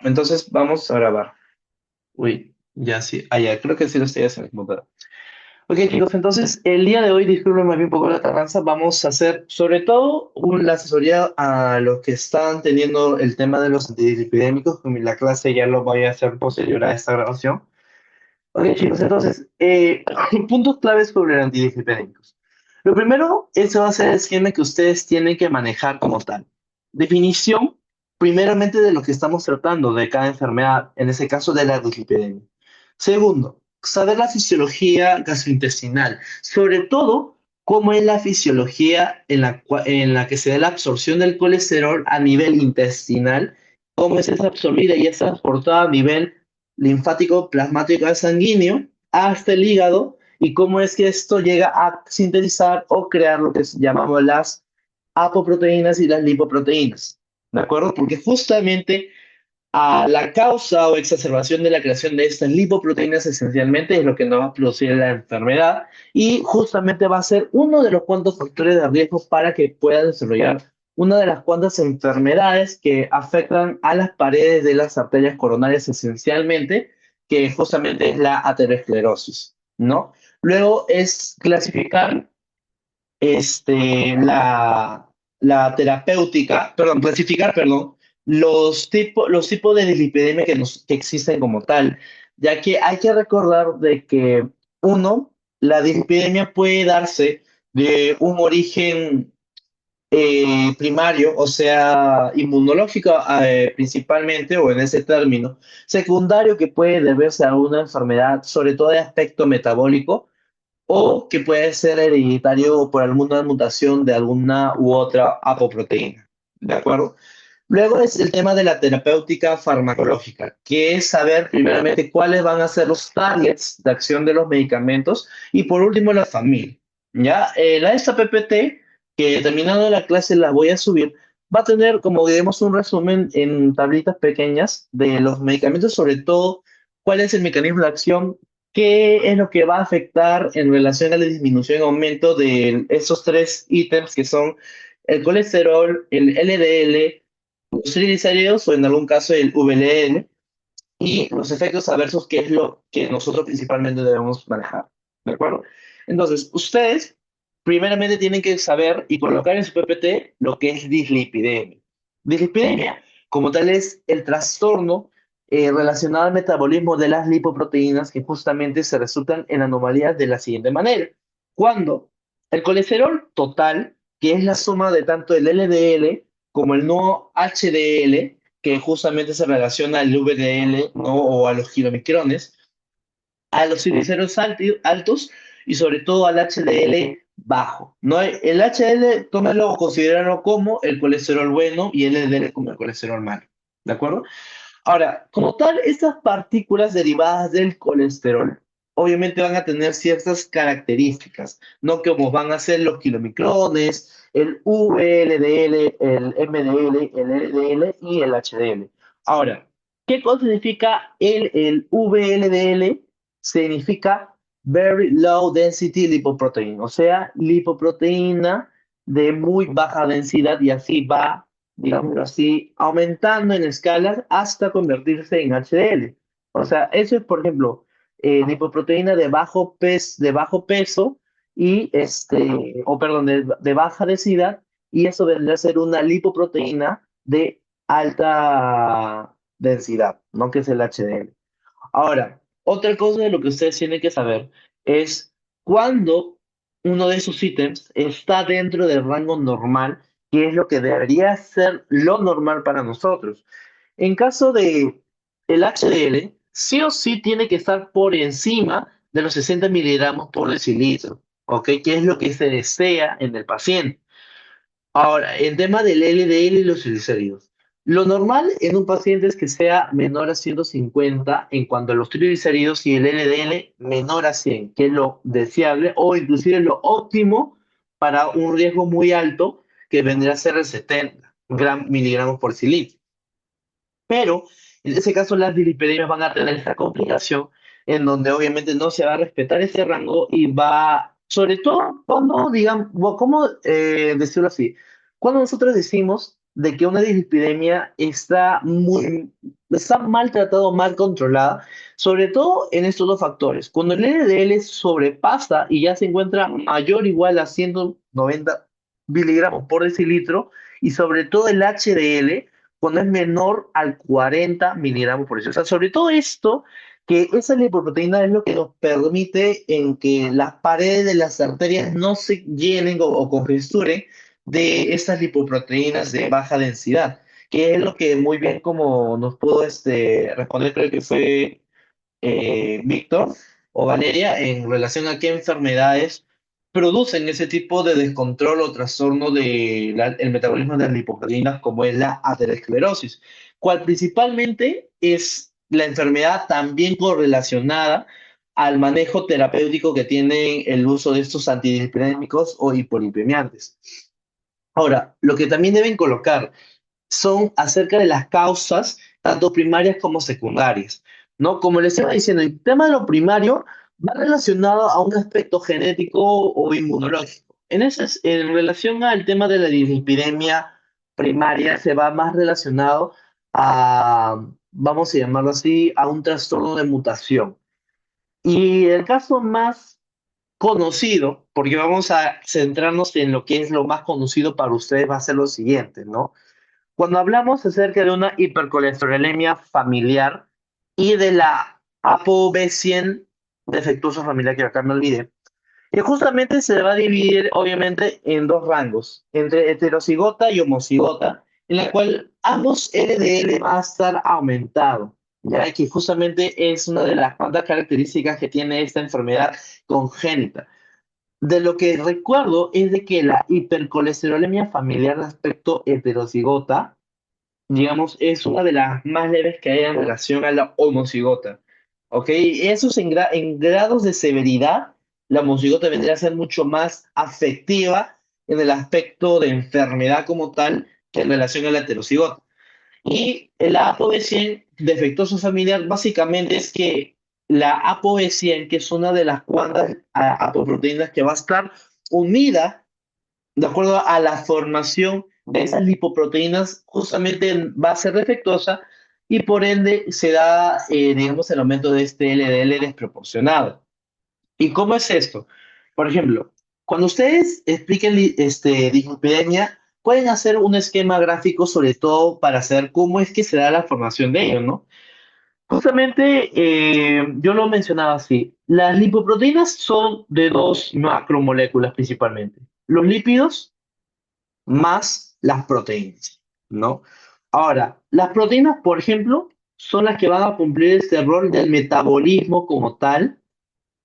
Entonces vamos a grabar. Uy, ya sí. Ah, ya, creo que sí lo estoy haciendo como tal. Ok, chicos, entonces el día de hoy, disculpen más bien un poco la tardanza, vamos a hacer sobre todo la asesoría a los que están teniendo el tema de los antidislipidémicos, que la clase ya lo voy a hacer posterior a esta grabación. Ok, chicos, entonces, puntos claves sobre los antidislipidémicos. Lo primero, ese va a ser el esquema que ustedes tienen que manejar como tal. Definición, primeramente, de lo que estamos tratando de cada enfermedad, en ese caso de la dislipidemia. Segundo, saber la fisiología gastrointestinal, sobre todo cómo es la fisiología en la que se da la absorción del colesterol a nivel intestinal, cómo es esa absorbida y es transportada a nivel linfático plasmático sanguíneo hasta el hígado y cómo es que esto llega a sintetizar o crear lo que llamamos las apoproteínas y las lipoproteínas. ¿De acuerdo? Porque justamente a la causa o exacerbación de la creación de estas lipoproteínas esencialmente es lo que nos va a producir la enfermedad y justamente va a ser uno de los cuantos factores de riesgo para que pueda desarrollar una de las cuantas enfermedades que afectan a las paredes de las arterias coronarias esencialmente, que justamente es la aterosclerosis, ¿no? Luego es clasificar la terapéutica, perdón, clasificar, perdón, los tipos de dislipidemia que existen como tal, ya que hay que recordar de que, uno, la dislipidemia puede darse de un origen primario, o sea, inmunológico principalmente, o en ese término, secundario que puede deberse a una enfermedad, sobre todo de aspecto metabólico, o que puede ser hereditario por alguna mutación de alguna u otra apoproteína. ¿De acuerdo? Luego es el tema de la terapéutica farmacológica, que es saber primeramente cuáles van a ser los targets de acción de los medicamentos y por último la familia. ¿Ya? Esta PPT, que terminando la clase la voy a subir, va a tener como digamos un resumen en tablitas pequeñas de los medicamentos, sobre todo cuál es el mecanismo de acción, qué es lo que va a afectar en relación a la disminución y aumento de esos tres ítems que son el colesterol, el LDL, los triglicéridos o en algún caso el VLN y los efectos adversos, que es lo que nosotros principalmente debemos manejar. ¿De acuerdo? Entonces, ustedes primeramente tienen que saber y colocar en su PPT lo que es dislipidemia. Dislipidemia, como tal, es el trastorno relacionado al metabolismo de las lipoproteínas que justamente se resultan en anomalías de la siguiente manera. Cuando el colesterol total, que es la suma de tanto el LDL como el no HDL, que justamente se relaciona al VDL, ¿no? O a los kilomicrones, a los triglicéridos altos y sobre todo al HDL bajo, ¿no? El HDL, tómalo o considéralo como el colesterol bueno y el LDL como el colesterol malo, ¿de acuerdo? Ahora, como tal, estas partículas derivadas del colesterol obviamente van a tener ciertas características, no como van a ser los kilomicrones, el VLDL, el MDL, el LDL y el HDL. Ahora, ¿qué cosa significa el VLDL? Significa Very Low Density Lipoprotein, o sea, lipoproteína de muy baja densidad y así va, digámoslo así, aumentando en escalas hasta convertirse en HDL. O sea, eso es, por ejemplo, lipoproteína de bajo peso y o perdón, de baja densidad, y eso vendría a ser una lipoproteína de alta densidad, ¿no? Que es el HDL. Ahora, otra cosa de lo que ustedes tienen que saber es cuándo uno de esos ítems está dentro del rango normal, que es lo que debería ser lo normal para nosotros. En caso de el HDL, sí o sí tiene que estar por encima de los 60 miligramos por decilitro, ¿ok? Que es lo que se desea en el paciente. Ahora, el tema del LDL y los triglicéridos. Lo normal en un paciente es que sea menor a 150 en cuanto a los triglicéridos y el LDL menor a 100, que es lo deseable o inclusive lo óptimo para un riesgo muy alto que vendría a ser el 70 miligramos por cilindro. Pero en ese caso las dislipidemias van a tener esta complicación en donde obviamente no se va a respetar ese rango y va, sobre todo cuando, digamos, ¿cómo decirlo así? Cuando nosotros decimos de que una dislipidemia está mal tratada o mal controlada, sobre todo en estos dos factores. Cuando el LDL sobrepasa y ya se encuentra mayor o igual a 190 miligramos por decilitro, y sobre todo el HDL cuando es menor al 40 miligramos por decilitro. O sea, sobre todo esto, que esa lipoproteína es lo que nos permite en que las paredes de las arterias no se llenen o congesturen de estas lipoproteínas de baja densidad, que es lo que muy bien como nos pudo responder, creo que fue Víctor o Valeria, en relación a qué enfermedades producen ese tipo de descontrol o trastorno del metabolismo de las lipoproteínas, como es la aterosclerosis, cual principalmente es la enfermedad también correlacionada al manejo terapéutico que tiene el uso de estos antidislipidémicos o hipolipemiantes. Ahora, lo que también deben colocar son acerca de las causas, tanto primarias como secundarias, ¿no? Como les estaba diciendo, el tema de lo primario va relacionado a un aspecto genético o inmunológico. En relación al tema de la dislipidemia primaria, se va más relacionado a, vamos a llamarlo así, a un trastorno de mutación. Y el caso más conocido, porque vamos a centrarnos en lo que es lo más conocido para ustedes, va a ser lo siguiente, ¿no? Cuando hablamos acerca de una hipercolesterolemia familiar y de la ApoB100 defectuosa familiar, que acá me olvidé, que justamente se va a dividir obviamente en dos rangos, entre heterocigota y homocigota, en la cual ambos LDL va a estar aumentado, ya que justamente es una de las cuantas características que tiene esta enfermedad congénita. De lo que recuerdo es de que la hipercolesterolemia familiar de aspecto heterocigota, digamos, es una de las más leves que hay en relación a la homocigota. ¿Ok? Esos en grados de severidad, la homocigota vendría a ser mucho más afectiva en el aspecto de enfermedad como tal que en relación a la heterocigota. Y la ApoB100 defectuoso familiar básicamente es que la ApoB100, que es una de las cuantas apoproteínas que va a estar unida de acuerdo a la formación de esas lipoproteínas, justamente va a ser defectuosa y por ende se da, digamos, el aumento de este LDL desproporcionado. ¿Y cómo es esto? Por ejemplo, cuando ustedes expliquen dislipidemia, pueden hacer un esquema gráfico sobre todo para saber cómo es que se da la formación de ello, ¿no? Justamente, yo lo mencionaba así. Las lipoproteínas son de dos macromoléculas principalmente. Los lípidos más las proteínas, ¿no? Ahora, las proteínas, por ejemplo, son las que van a cumplir este rol del metabolismo como tal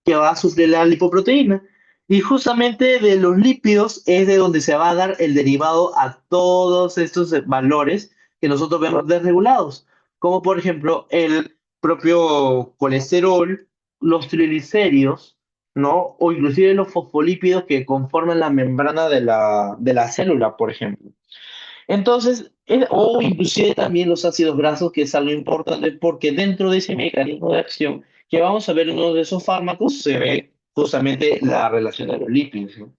que va a sufrir la lipoproteína. Y justamente de los lípidos es de donde se va a dar el derivado a todos estos valores que nosotros vemos desregulados, como por ejemplo el propio colesterol, los triglicéridos, ¿no? O inclusive los fosfolípidos que conforman la membrana de la célula, por ejemplo. Entonces, o inclusive también los ácidos grasos, que es algo importante porque dentro de ese mecanismo de acción que vamos a ver en uno de esos fármacos, se ve justamente la relación de los lípidos, ¿no?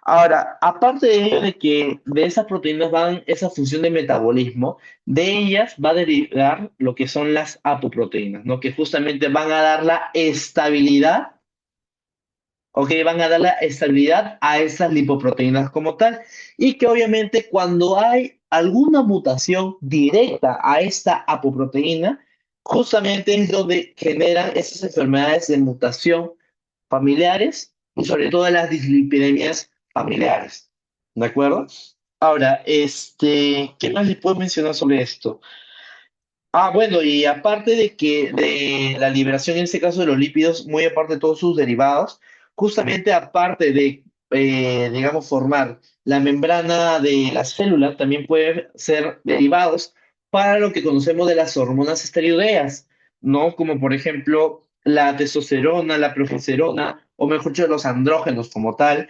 Ahora, aparte de ello, de que de esas proteínas van esa función de metabolismo, de ellas va a derivar lo que son las apoproteínas, ¿no? Que justamente van a dar la estabilidad. ¿Ok? Van a dar la estabilidad a esas lipoproteínas como tal. Y que obviamente cuando hay alguna mutación directa a esta apoproteína, justamente es donde generan esas enfermedades de mutación familiares y sobre todo las dislipidemias familiares. ¿De acuerdo? Ahora, ¿qué más les puedo mencionar sobre esto? Ah, bueno, y aparte de que de la liberación en este caso de los lípidos, muy aparte de todos sus derivados, justamente aparte de, digamos, formar la membrana de la célula, también pueden ser derivados para lo que conocemos de las hormonas esteroideas, ¿no? Como por ejemplo la testosterona, la progesterona, o mejor dicho, los andrógenos como tal,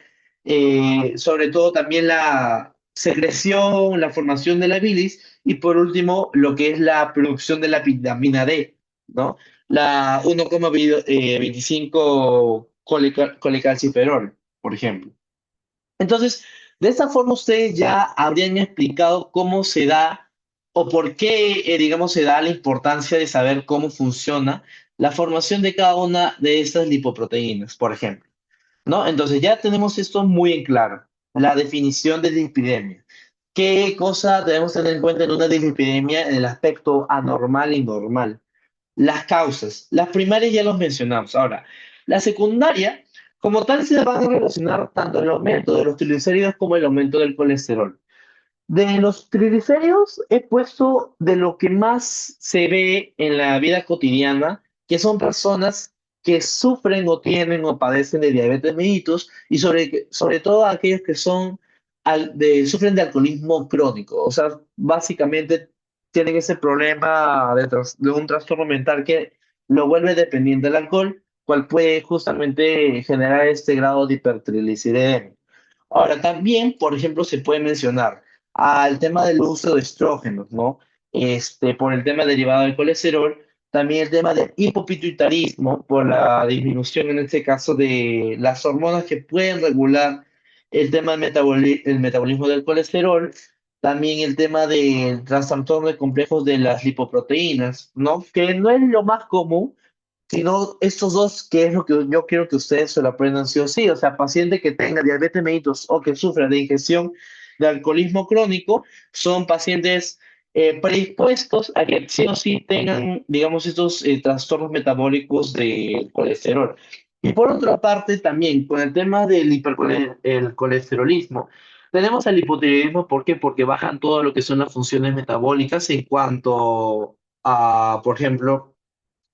sobre todo también la secreción, la formación de la bilis y por último lo que es la producción de la vitamina D, ¿no? La 1,25 colecalciferol, por ejemplo. Entonces, De esta forma ustedes ya habrían explicado cómo se da o por qué, digamos, se da la importancia de saber cómo funciona la formación de cada una de estas lipoproteínas, por ejemplo, ¿no? Entonces ya tenemos esto muy en claro, la definición de dislipidemia. ¿Qué cosa debemos tener en cuenta en una dislipidemia en el aspecto anormal y normal? Las causas. Las primarias ya los mencionamos. Ahora, la secundaria, como tal, se van a relacionar tanto el aumento de los triglicéridos como el aumento del colesterol. De los triglicéridos he puesto de lo que más se ve en la vida cotidiana, que son personas que sufren o tienen o padecen de diabetes mellitus y sobre todo aquellos que sufren de alcoholismo crónico. O sea, básicamente tienen ese problema de un trastorno mental que lo vuelve dependiente del alcohol, cual puede justamente generar este grado de hipertrigliceridemia. Ahora, también, por ejemplo, se puede mencionar al tema del uso de estrógenos, ¿no? Por el tema derivado del colesterol, también el tema del hipopituitarismo, por la disminución en este caso de las hormonas que pueden regular el tema el metabolismo del colesterol, también el tema del trastorno de complejos de las lipoproteínas, ¿no? Que no es lo más común, sino estos dos, que es lo que yo quiero que ustedes se lo aprendan sí o sí. O sea, paciente que tenga diabetes mellitus o que sufra de ingestión de alcoholismo crónico, son pacientes predispuestos a que sí o sí tengan, digamos, estos trastornos metabólicos de colesterol. Y por otra parte, también con el tema del el colesterolismo, tenemos el hipotiroidismo, ¿por qué? Porque bajan todo lo que son las funciones metabólicas en cuanto a, por ejemplo,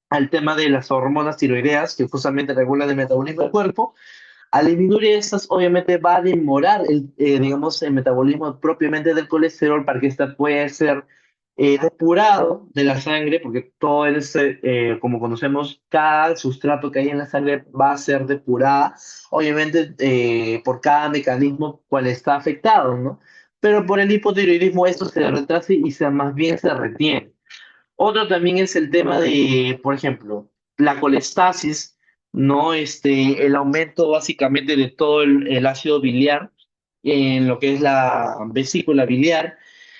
al tema de las hormonas tiroideas, que justamente regulan el metabolismo del cuerpo. Al disminuir estas, obviamente va a demorar digamos, el metabolismo propiamente del colesterol para que ésta pueda ser depurado de la sangre, porque todo es, como conocemos, cada sustrato que hay en la sangre va a ser depurada, obviamente, por cada mecanismo cual está afectado, ¿no? Pero por el hipotiroidismo esto se retrasa y más bien se retiene. Otro también es el tema de, por ejemplo, la colestasis, ¿no? El aumento básicamente de todo el ácido biliar en lo que es la vesícula biliar,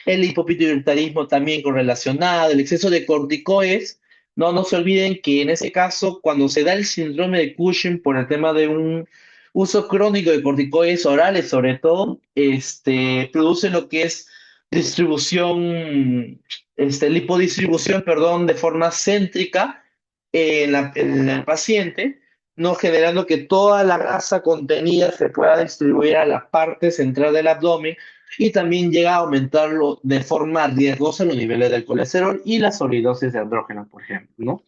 el hipopituitarismo también correlacionado, el exceso de corticoides. No se olviden que en ese caso, cuando se da el síndrome de Cushing por el tema de un uso crónico de corticoides orales, sobre todo, produce lo que es distribución lipodistribución, perdón, de forma céntrica en el paciente, no generando que toda la grasa contenida se pueda distribuir a la parte central del abdomen y también llega a aumentarlo de forma riesgosa los niveles del colesterol y la sobredosis de andrógeno, por ejemplo, ¿no?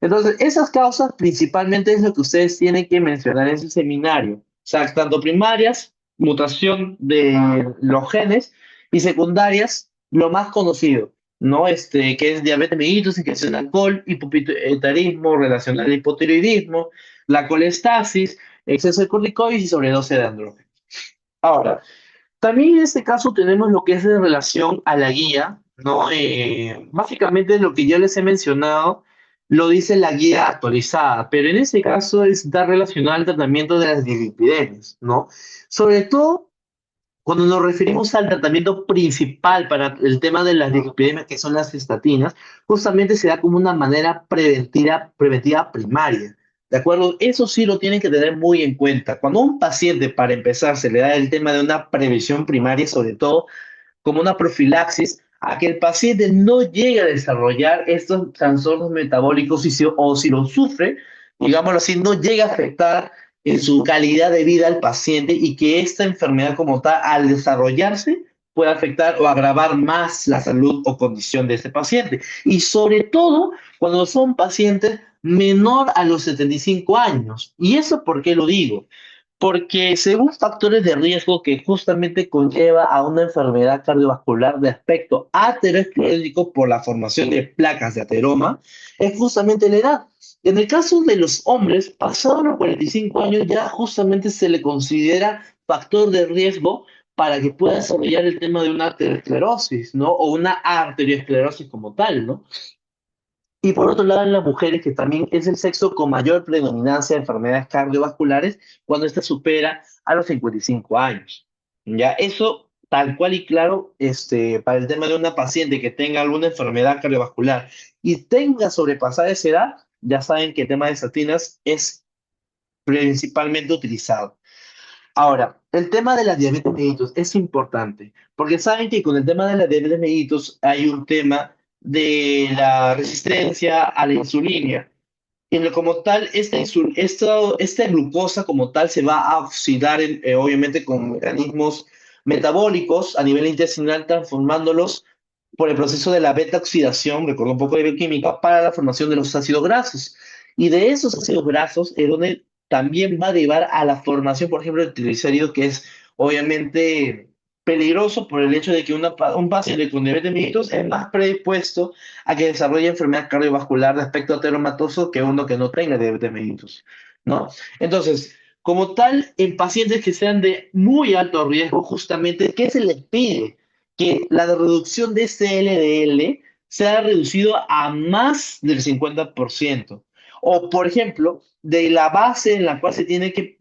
Entonces, esas causas principalmente es lo que ustedes tienen que mencionar en ese seminario. O sea, tanto primarias, mutación de los genes, y secundarias, lo más conocido, ¿no? Que es diabetes mellitus, ingestión de alcohol, hipopituitarismo relacionado al hipotiroidismo, la colestasis, exceso de corticoides y sobredosis de andrógeno. Ahora, también en este caso tenemos lo que es en relación a la guía, ¿no? Básicamente lo que yo les he mencionado lo dice la guía actualizada, pero en este caso está relacionado al tratamiento de las dislipidemias, ¿no? Sobre todo cuando nos referimos al tratamiento principal para el tema de las dislipidemias, que son las estatinas, justamente se da como una manera preventiva primaria. ¿De acuerdo? Eso sí lo tienen que tener muy en cuenta. Cuando a un paciente, para empezar, se le da el tema de una prevención primaria, sobre todo como una profilaxis, a que el paciente no llegue a desarrollar estos trastornos metabólicos o si lo sufre, digámoslo así, no llega a afectar en su calidad de vida al paciente y que esta enfermedad como tal, al desarrollarse, puede afectar o agravar más la salud o condición de este paciente. Y sobre todo cuando son pacientes menor a los 75 años. ¿Y eso por qué lo digo? Porque según factores de riesgo que justamente conlleva a una enfermedad cardiovascular de aspecto aterosclerótico por la formación de placas de ateroma, es justamente la edad. En el caso de los hombres, pasados los 45 años ya justamente se le considera factor de riesgo para que pueda desarrollar el tema de una aterosclerosis, ¿no? O una arteriosclerosis como tal, ¿no? Y por otro lado, en las mujeres, que también es el sexo con mayor predominancia de enfermedades cardiovasculares cuando ésta supera a los 55 años. Ya, eso tal cual y claro, para el tema de una paciente que tenga alguna enfermedad cardiovascular y tenga sobrepasada esa edad, ya saben que el tema de estatinas es principalmente utilizado. Ahora, el tema de la diabetes mellitus es importante, porque saben que con el tema de la diabetes mellitus hay un tema de la resistencia a la insulina. Y como tal, esta glucosa como tal se va a oxidar, obviamente, con mecanismos metabólicos a nivel intestinal, transformándolos por el proceso de la beta-oxidación, recuerdo un poco de bioquímica, para la formación de los ácidos grasos. Y de esos ácidos grasos es donde también va a llevar a la formación, por ejemplo, del triglicérido, que es obviamente peligroso por el hecho de que un paciente con diabetes mellitus es más predispuesto a que desarrolle enfermedad cardiovascular de aspecto ateromatoso que uno que no tenga diabetes mellitus, ¿no? Entonces, como tal, en pacientes que sean de muy alto riesgo, justamente, ¿qué se les pide? Que la reducción de este LDL sea reducido a más del 50%. O, por ejemplo, de la base en la cual se tiene que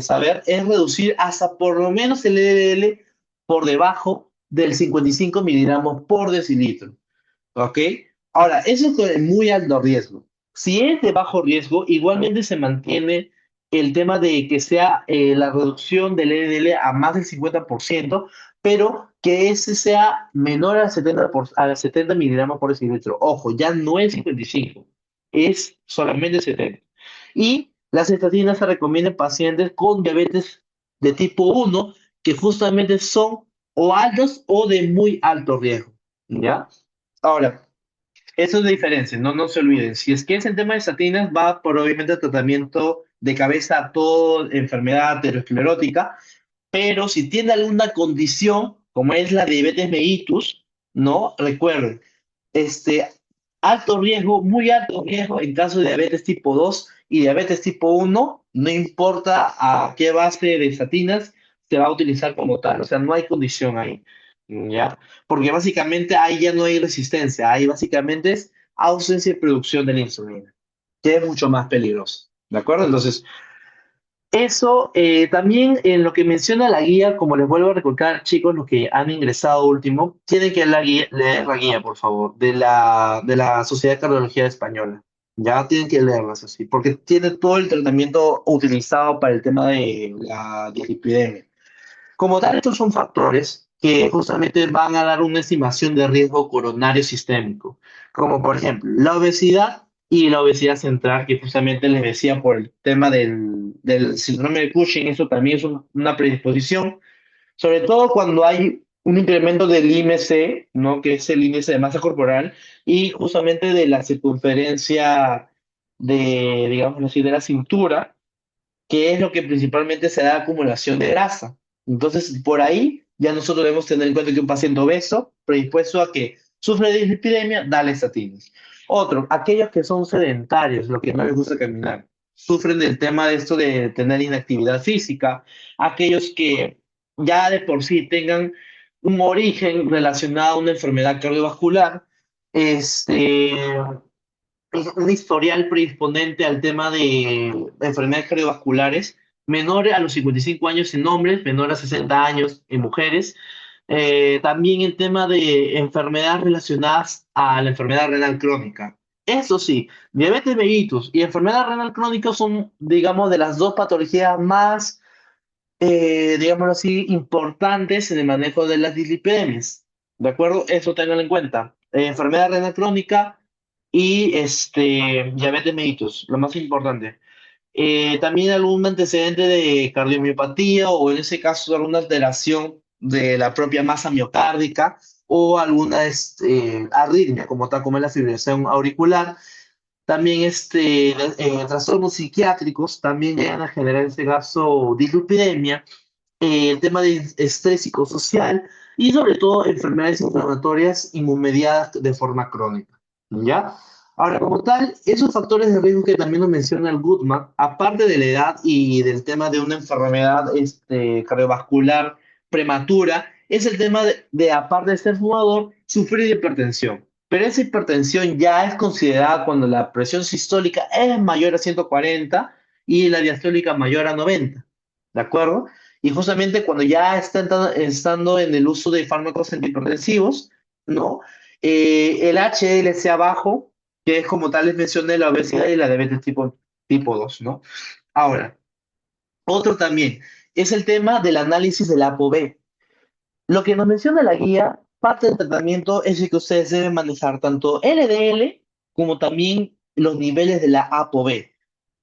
saber es reducir hasta por lo menos el LDL por debajo del 55 miligramos por decilitro. ¿Ok? Ahora, eso es de muy alto riesgo. Si es de bajo riesgo, igualmente se mantiene el tema de que sea la reducción del LDL a más del 50%, pero que ese sea menor al 70 miligramos por decilitro. Ojo, ya no es 55, es solamente 70. Y las estatinas se recomiendan en pacientes con diabetes de tipo 1, que justamente son o altos o de muy alto riesgo. ¿Ya? Ahora, eso es la diferencia, no se olviden. Si es que es el tema de estatinas, va por obviamente tratamiento de cabeza a toda enfermedad aterosclerótica, pero si tiene alguna condición, como es la diabetes mellitus, ¿no? Recuerden, este, alto riesgo, muy alto riesgo en caso de diabetes tipo 2 y diabetes tipo 1, no importa a qué base de estatinas se va a utilizar como tal, o sea, no hay condición ahí, ¿ya? Porque básicamente ahí ya no hay resistencia, ahí básicamente es ausencia de producción de la insulina, que es mucho más peligroso, ¿de acuerdo? Entonces, eso también en lo que menciona la guía, como les vuelvo a recordar, chicos, los que han ingresado último, tienen que leer la guía, por favor, de la Sociedad de Cardiología Española. Ya tienen que leerlas así, porque tiene todo el tratamiento utilizado para el tema de la dislipidemia. Como tal, estos son factores que justamente van a dar una estimación de riesgo coronario sistémico, como por ejemplo la obesidad y la obesidad central, que justamente les decía por el tema del síndrome de Cushing, eso también es una predisposición, sobre todo cuando hay un incremento del IMC, ¿no? Que es el índice de masa corporal, y justamente de la circunferencia de, digamos así, de la cintura, que es lo que principalmente se da acumulación de grasa. Entonces, por ahí ya nosotros debemos tener en cuenta que un paciente obeso, predispuesto a que sufre de dislipidemia, dale estatinas. Otro, aquellos que son sedentarios, los que no les gusta caminar, sufren del tema de esto de tener inactividad física, aquellos que ya de por sí tengan un origen relacionado a una enfermedad cardiovascular, este, un historial predisponente al tema de enfermedades cardiovasculares, menor a los 55 años en hombres, menor a 60 años en mujeres. También el tema de enfermedades relacionadas a la enfermedad renal crónica. Eso sí, diabetes mellitus y enfermedad renal crónica son, digamos, de las dos patologías más, digámoslo así, importantes en el manejo de las dislipidemias. ¿De acuerdo? Eso tengan en cuenta. Enfermedad renal crónica y diabetes mellitus, lo más importante. También algún antecedente de cardiomiopatía o en ese caso alguna alteración de la propia masa miocárdica o alguna arritmia como tal como es la fibrilación auricular. También trastornos psiquiátricos también llegan a generar en este caso dislipidemia, el tema de estrés psicosocial y sobre todo enfermedades inflamatorias inmunmediadas de forma crónica. ¿Ya? Ahora, como tal, esos factores de riesgo que también nos menciona el Goodman, aparte de la edad y del tema de una enfermedad cardiovascular prematura, es el tema aparte de ser fumador, sufrir de hipertensión. Pero esa hipertensión ya es considerada cuando la presión sistólica es mayor a 140 y la diastólica mayor a 90. ¿De acuerdo? Y justamente cuando ya estando en el uso de fármacos antihipertensivos, ¿no? El HLC bajo, que es como tal les mencioné, la obesidad y la diabetes tipo 2, ¿no? Ahora, otro también es el tema del análisis del ApoB. Lo que nos menciona la guía, parte del tratamiento es el que ustedes deben manejar tanto LDL como también los niveles de la ApoB,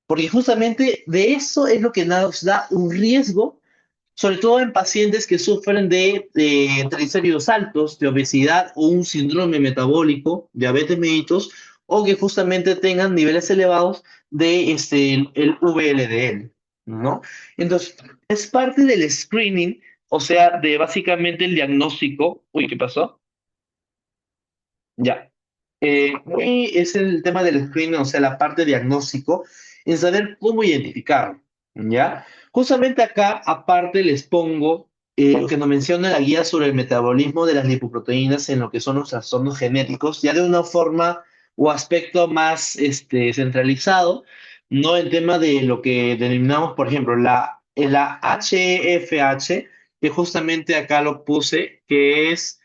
porque justamente de eso es lo que nos da un riesgo, sobre todo en pacientes que sufren de triglicéridos altos, de obesidad o un síndrome metabólico, diabetes mellitus, o que justamente tengan niveles elevados de el VLDL, ¿no? Entonces, es parte del screening, o sea, de básicamente el diagnóstico. Uy, ¿qué pasó? Ya. Y es el tema del screening, o sea, la parte diagnóstico, en saber cómo identificarlo, ¿ya? Justamente acá, aparte, les pongo lo que nos menciona la guía sobre el metabolismo de las lipoproteínas en lo que son los trastornos genéticos, ya de una forma o aspecto más centralizado, no en tema de lo que denominamos, por ejemplo, la HFH, que justamente acá lo puse, que es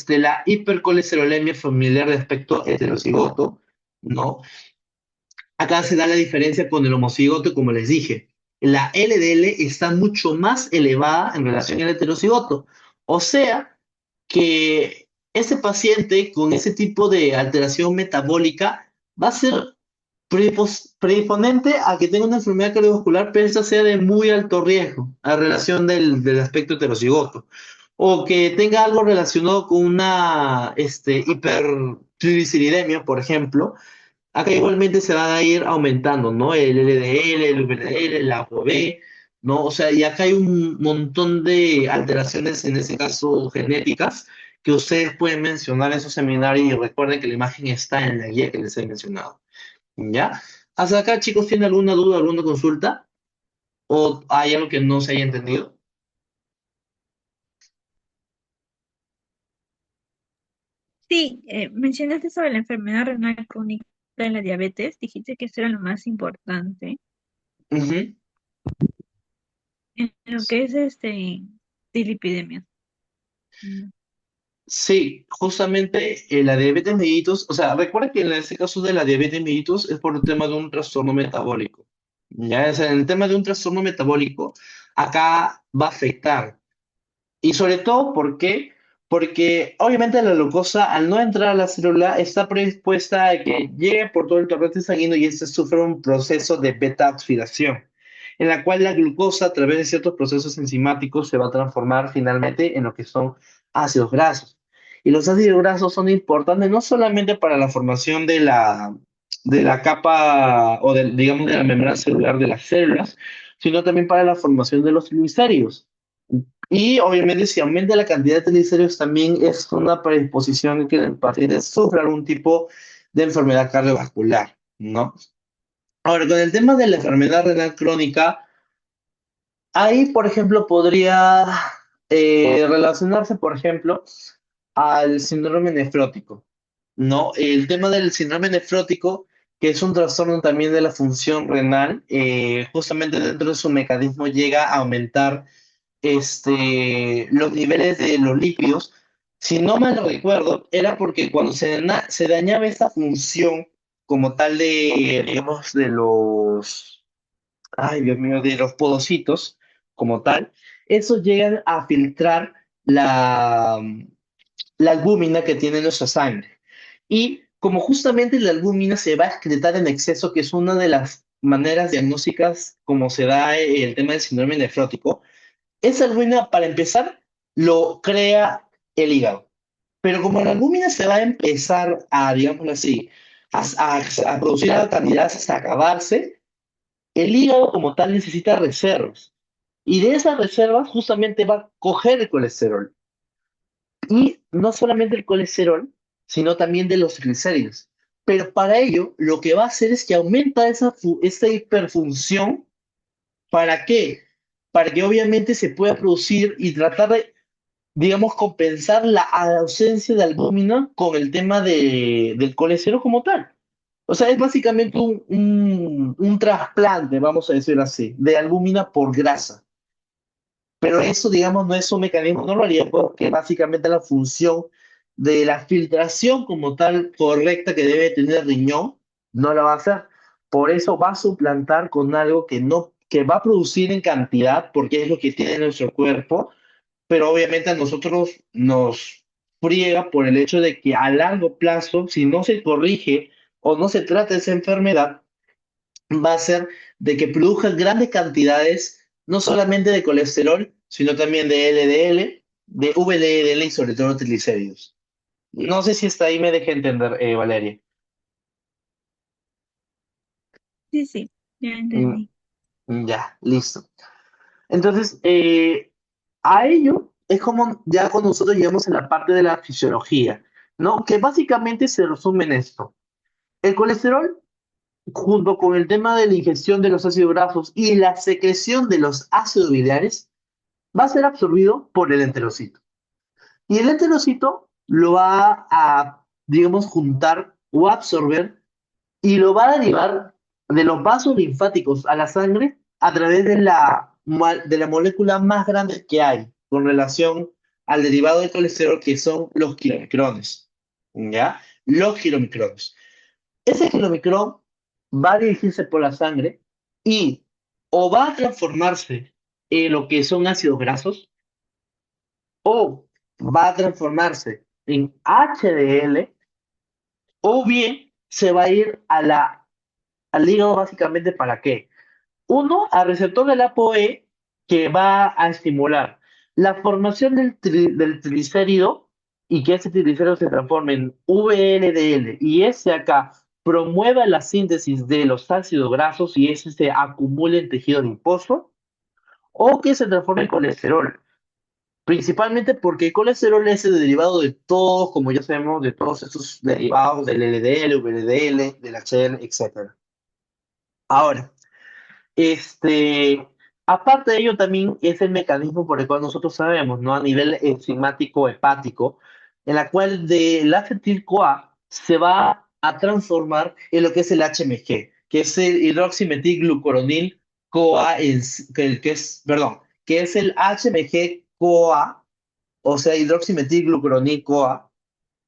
la hipercolesterolemia familiar de aspecto heterocigoto, ¿no? Acá se da la diferencia con el homocigoto, como les dije. La LDL está mucho más elevada en relación al heterocigoto. O sea, que ese paciente con ese tipo de alteración metabólica va a ser predisponente a que tenga una enfermedad cardiovascular, pero esta sea de muy alto riesgo a relación del aspecto heterocigoto. O que tenga algo relacionado con una hipertrigliceridemia, por ejemplo. Acá igualmente se va a ir aumentando, ¿no? El LDL, el VLDL, la ApoB, ¿no? O sea, y acá hay un montón de alteraciones, en ese caso genéticas, que ustedes pueden mencionar en su seminario y recuerden que la imagen está en la guía que les he mencionado, ¿ya? Hasta acá, chicos, ¿tienen alguna duda, alguna consulta? ¿O hay algo que no se haya entendido? Sí, mencionaste sobre la enfermedad renal crónica en la diabetes, dijiste que eso era lo más importante Ujú. en lo que es dislipidemia. Mm. Sí, justamente la diabetes mellitus, o sea, recuerda que en este caso de la diabetes mellitus es por el tema de un trastorno metabólico. Ya, o sea, en el tema de un trastorno metabólico, acá va a afectar. Y sobre todo, ¿por qué? Porque obviamente la glucosa, al no entrar a la célula, está predispuesta a que llegue por todo el torrente sanguíneo y este sufre un proceso de beta-oxidación, en la cual la glucosa, a través de ciertos procesos enzimáticos, se va a transformar finalmente en lo que son ácidos grasos. Y los ácidos grasos son importantes no solamente para la formación de la capa o digamos, de la membrana celular de las células, sino también para la formación de los triglicéridos. Y obviamente si aumenta la cantidad de triglicéridos también es una predisposición en que el paciente sufra algún tipo de enfermedad cardiovascular, ¿no? Ahora, con el tema de la enfermedad renal crónica, ahí, por ejemplo, podría relacionarse, por ejemplo, al síndrome nefrótico, ¿no? El tema del síndrome nefrótico, que es un trastorno también de la función renal, justamente dentro de su mecanismo llega a aumentar los niveles de los lípidos. Si no mal recuerdo, era porque cuando se dañaba esta función como tal de, digamos, ay Dios mío, de los podocitos como tal, esos llegan a filtrar la albúmina que tiene nuestra sangre. Y como justamente la albúmina se va a excretar en exceso, que es una de las maneras diagnósticas como se da el tema del síndrome nefrótico, esa albúmina, para empezar, lo crea el hígado. Pero como la albúmina se va a empezar a, digámoslo así, a producir a cantidad hasta acabarse, el hígado como tal necesita reservas. Y de esas reservas justamente va a coger el colesterol. Y no solamente el colesterol, sino también de los triglicéridos. Pero para ello, lo que va a hacer es que aumenta esta hiperfunción. ¿Para qué? Para que obviamente se pueda producir y tratar de, digamos, compensar la ausencia de albúmina con el tema del colesterol como tal. O sea, es básicamente un trasplante, vamos a decirlo así, de albúmina por grasa. pero eso, digamos, no es un mecanismo, no lo haría porque básicamente la función de la filtración como tal correcta que debe tener el riñón no la va a hacer. Por eso va a suplantar con algo que no, que va a producir en cantidad, porque es lo que tiene nuestro cuerpo, pero obviamente a nosotros nos friega por el hecho de que a largo plazo, si no se corrige o no se trata esa enfermedad, va a ser de que produzca grandes cantidades, no solamente de colesterol, sino también de LDL, de VDL y sobre todo triglicéridos. No sé si hasta ahí me dejé entender, Valeria. Sí, sí, ya Mm, entendí. ya, listo. Entonces, a ello es como ya cuando nosotros llegamos en la parte de la fisiología, ¿no? Que básicamente se resume en esto. El colesterol, junto con el tema de la ingestión de los ácidos grasos y la secreción de los ácidos biliares, va a ser absorbido por el enterocito. Y el enterocito lo va a, digamos, juntar o absorber y lo va a derivar de los vasos linfáticos a la sangre a través de la molécula más grande que hay con relación al derivado del colesterol, que son los kilomicrones. ¿Ya? Los kilomicrones. Ese kilomicrón va a dirigirse por la sangre y o va a transformarse en lo que son ácidos grasos o va a transformarse en HDL o bien se va a ir al hígado básicamente ¿para qué? Uno, al receptor del ApoE que va a estimular la formación del triglicérido y que ese triglicérido se transforme en VLDL y ese acá promueva la síntesis de los ácidos grasos y ese se acumule en tejido adiposo o que se transforme en colesterol. Principalmente porque el colesterol es el derivado de todos, como ya sabemos, de todos estos derivados del LDL, VLDL, del HDL, etcétera. Ahora, aparte de ello también es el mecanismo por el cual nosotros sabemos, ¿no? A nivel enzimático hepático, en la cual del acetil-CoA se va a transformar en lo que es el HMG, que es el hidroximetilglucuronil-CoA, perdón, que es el HMG-CoA, o sea, hidroximetilglucuronil-CoA,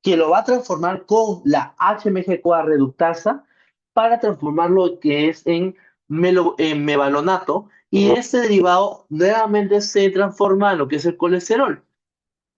que lo va a transformar con la HMG-CoA reductasa para transformarlo que es en mevalonato y este derivado nuevamente se transforma en lo que es el colesterol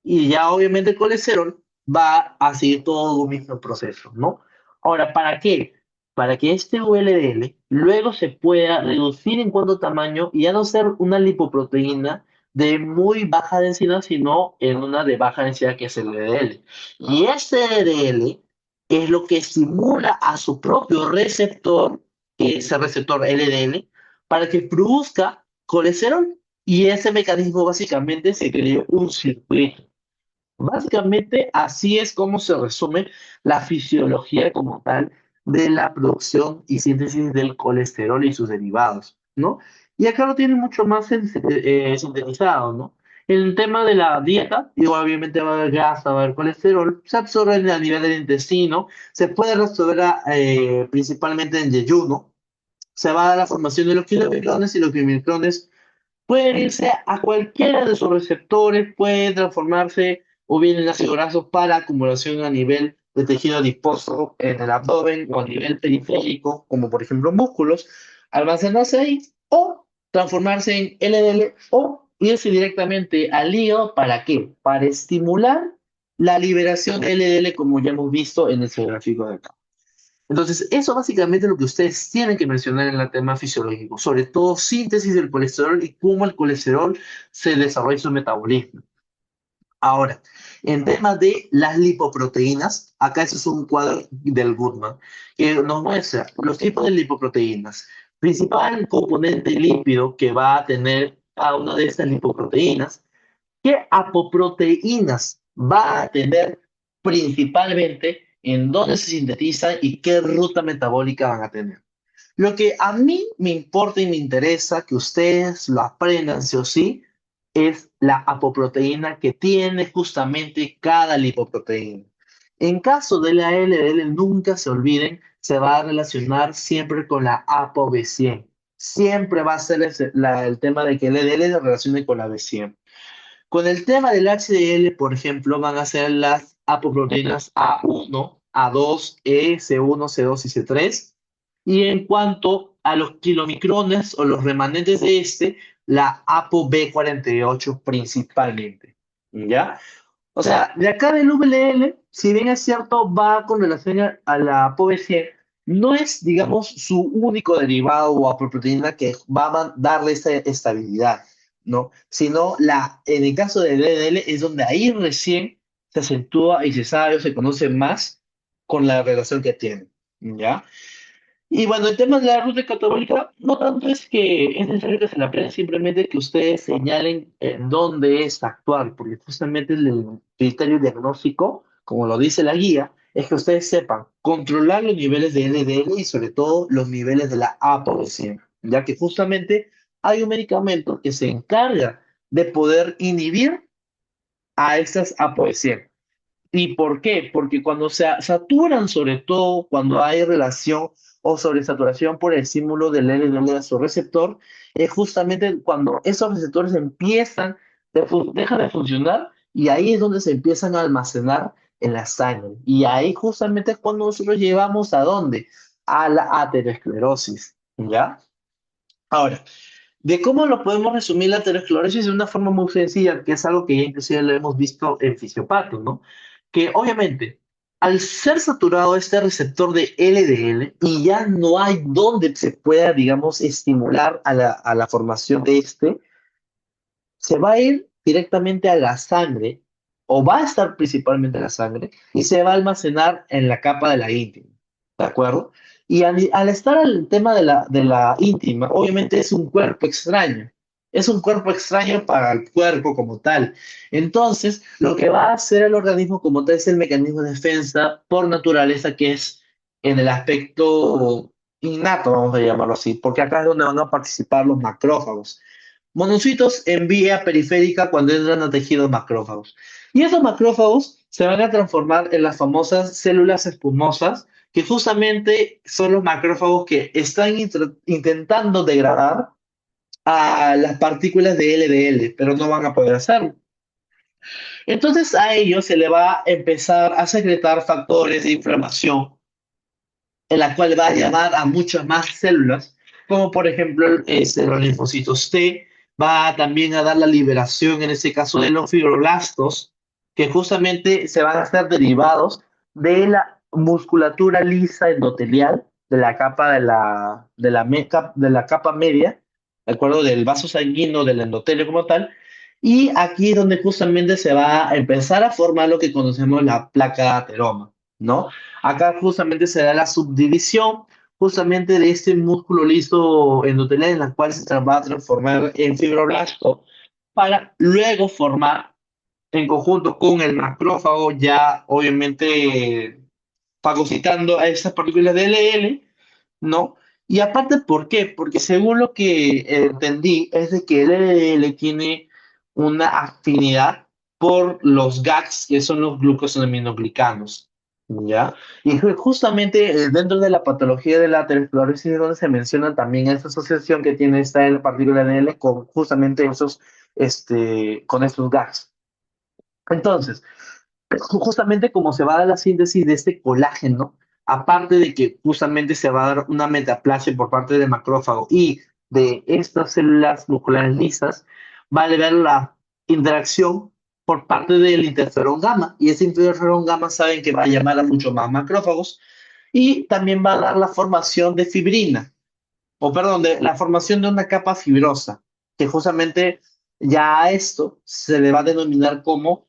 y ya obviamente el colesterol va a seguir todo el mismo proceso, ¿no? Ahora, ¿para qué? Para que este VLDL luego se pueda reducir en cuanto a tamaño y ya no ser una lipoproteína de muy baja densidad, sino en una de baja densidad que es el LDL. Y ese LDL es lo que estimula a su propio receptor, que es el receptor LDL, para que produzca colesterol. Y ese mecanismo básicamente se creó un circuito. Básicamente, así es como se resume la fisiología como tal de la producción y síntesis del colesterol y sus derivados, ¿no? Y acá lo tienen mucho más sintetizado, ¿no? El tema de la dieta, y obviamente va a haber grasa, va a haber colesterol, se absorbe a nivel del intestino, se puede resolver principalmente en yeyuno, se va a dar la formación de los kilomicrones y los kilomicrones pueden irse a cualquiera de sus receptores, puede transformarse o bien en ácido graso para acumulación a nivel de tejido adiposo en el abdomen o a nivel periférico, como por ejemplo músculos, almacenarse ahí o transformarse en LDL o irse directamente al hígado. ¿Para qué? Para estimular la liberación de LDL como ya hemos visto en ese gráfico de acá. Entonces, eso básicamente es lo que ustedes tienen que mencionar en el tema fisiológico, sobre todo síntesis del colesterol y cómo el colesterol se desarrolla en su metabolismo. Ahora, en temas de las lipoproteínas, acá eso es un cuadro del Goodman que nos muestra los tipos de lipoproteínas. Principal componente lípido que va a tener cada una de estas lipoproteínas, ¿qué apoproteínas va a tener principalmente, en dónde se sintetiza y qué ruta metabólica van a tener? Lo que a mí me importa y me interesa que ustedes lo aprendan sí o sí es la apoproteína que tiene justamente cada lipoproteína. En caso de la LDL, nunca se olviden, se va a relacionar siempre con la ApoB100. siempre va a ser el tema de que el LDL se relacione con la B100. Con el tema del HDL, por ejemplo, van a ser las apoproteínas A1, A2, E, C1, C2 y C3. Y en cuanto a los kilomicrones o los remanentes de este, la ApoB48 principalmente. ¿Ya? O sea, de acá del VLL, si bien es cierto, va con relación a la ApoB100, no es, digamos, su único derivado o apoproteína que va a darle esa estabilidad, ¿no? Sino en el caso del LDL es donde ahí recién se acentúa y se sabe o se conoce más con la relación que tiene, ¿ya? Y bueno, el tema de la ruta catabólica, no tanto es que es necesario que se la aprendan, simplemente que ustedes señalen en dónde es actuar, porque justamente el criterio diagnóstico, como lo dice la guía, es que ustedes sepan controlar los niveles de LDL y sobre todo los niveles de la ApoB100, ya que justamente hay un medicamento que se encarga de poder inhibir a estas ApoB100. ¿Y por qué? Porque cuando se saturan, sobre todo cuando hay relación o sobresaturación por el estímulo del LDL a su receptor, es justamente cuando esos receptores empiezan, dejan de funcionar y ahí es donde se empiezan a almacenar en la sangre. Y ahí justamente es cuando nosotros llevamos a dónde? A la aterosclerosis, ¿ya? Ahora, de cómo lo podemos resumir la aterosclerosis de una forma muy sencilla, que es algo que ya inclusive lo hemos visto en fisiopatos, ¿no? Que obviamente, al ser saturado este receptor de LDL y ya no hay donde se pueda, digamos, estimular a la formación de este, se va a ir directamente a la sangre, o va a estar principalmente en la sangre, y se va a almacenar en la capa de la íntima, ¿de acuerdo? Y al estar el tema de la íntima, obviamente es un cuerpo extraño, es un cuerpo extraño para el cuerpo como tal. Entonces, lo que va a hacer el organismo como tal es el mecanismo de defensa por naturaleza, que es en el aspecto innato, vamos a llamarlo así, porque acá es donde van a participar los macrófagos. Monocitos en vía periférica cuando entran a tejidos macrófagos. Y esos macrófagos se van a transformar en las famosas células espumosas, que justamente son los macrófagos que están intentando degradar a las partículas de LDL, pero no van a poder hacerlo. Entonces a ellos se le va a empezar a secretar factores de inflamación, en la cual va a llamar a muchas más células, como por ejemplo los linfocitos T, va también a dar la liberación, en este caso, de los fibroblastos, que justamente se van a hacer derivados de la musculatura lisa endotelial de la capa de la capa media, ¿de acuerdo? Del vaso sanguíneo, del endotelio como tal. Y aquí es donde justamente se va a empezar a formar lo que conocemos la placa de ateroma, ¿no? Acá justamente se da la subdivisión justamente de este músculo liso endotelial en la cual se va a transformar en fibroblasto para luego formar en conjunto con el macrófago ya obviamente fagocitando a esas partículas de LL, ¿no? Y aparte, ¿por qué? Porque según lo que entendí es de que el LDL tiene una afinidad por los GAGs, que son los glucosaminoglicanos, ¿ya? Y justamente dentro de la patología de la aterosclerosis es donde se menciona también esa asociación que tiene esta partícula de L con justamente con estos GAGs. Entonces, justamente como se va a dar la síntesis de este colágeno, aparte de que justamente se va a dar una metaplasia por parte del macrófago y de estas células musculares lisas, va a haber la interacción por parte del interferón gamma, y ese interferón gamma saben que va a llamar a muchos más macrófagos, y también va a dar la formación de fibrina, o perdón, de la formación de una capa fibrosa, que justamente ya a esto se le va a denominar como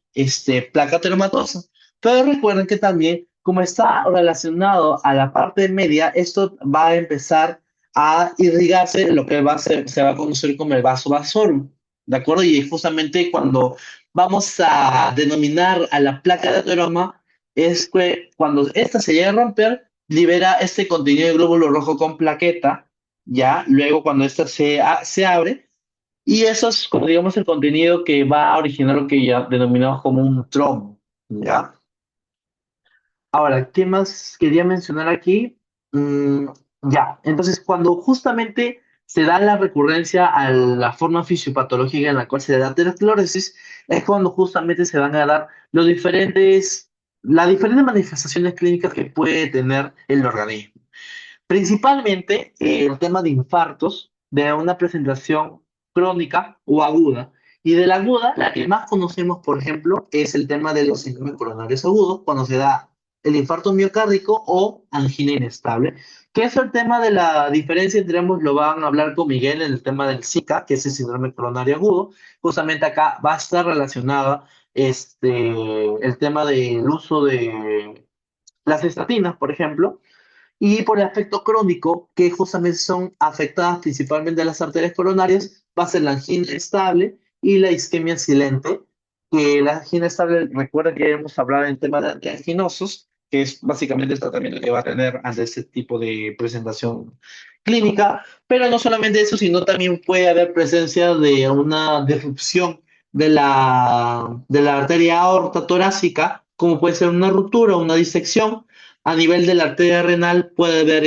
placa termatosa. Pero recuerden que también, como está relacionado a la parte media, esto va a empezar a irrigarse, lo que se va a conocer como el vaso vasorum, ¿de acuerdo? Y justamente cuando vamos a denominar a la placa de ateroma, es que cuando esta se llega a romper, libera este contenido de glóbulo rojo con plaqueta, ya, luego cuando esta se abre, y eso es, como digamos, el contenido que va a originar lo que ya denominamos como un trombo, ya. Ahora, ¿qué más quería mencionar aquí? Ya, entonces cuando justamente se da la recurrencia a la forma fisiopatológica en la cual se da aterosclerosis, es cuando justamente se van a dar las diferentes manifestaciones clínicas que puede tener el organismo. Principalmente el tema de infartos, de una presentación crónica o aguda. Y de la aguda, la que más conocemos, por ejemplo, es el tema de los síndromes coronarios agudos, cuando se da el infarto miocárdico o angina inestable, que es el tema de la diferencia entre ambos, lo van a hablar con Miguel en el tema del Zika, que es el síndrome coronario agudo. Justamente acá va a estar relacionada el tema del uso de las estatinas, por ejemplo, y por el aspecto crónico, que justamente son afectadas principalmente las arterias coronarias, va a ser la angina estable y la isquemia silente. Que la angina estable, recuerda que hemos hablado en tema de antianginosos, que es básicamente el tratamiento que va a tener ante este tipo de presentación clínica, pero no solamente eso, sino también puede haber presencia de una disrupción de la arteria aorta torácica, como puede ser una ruptura, una disección. A nivel de la arteria renal puede haber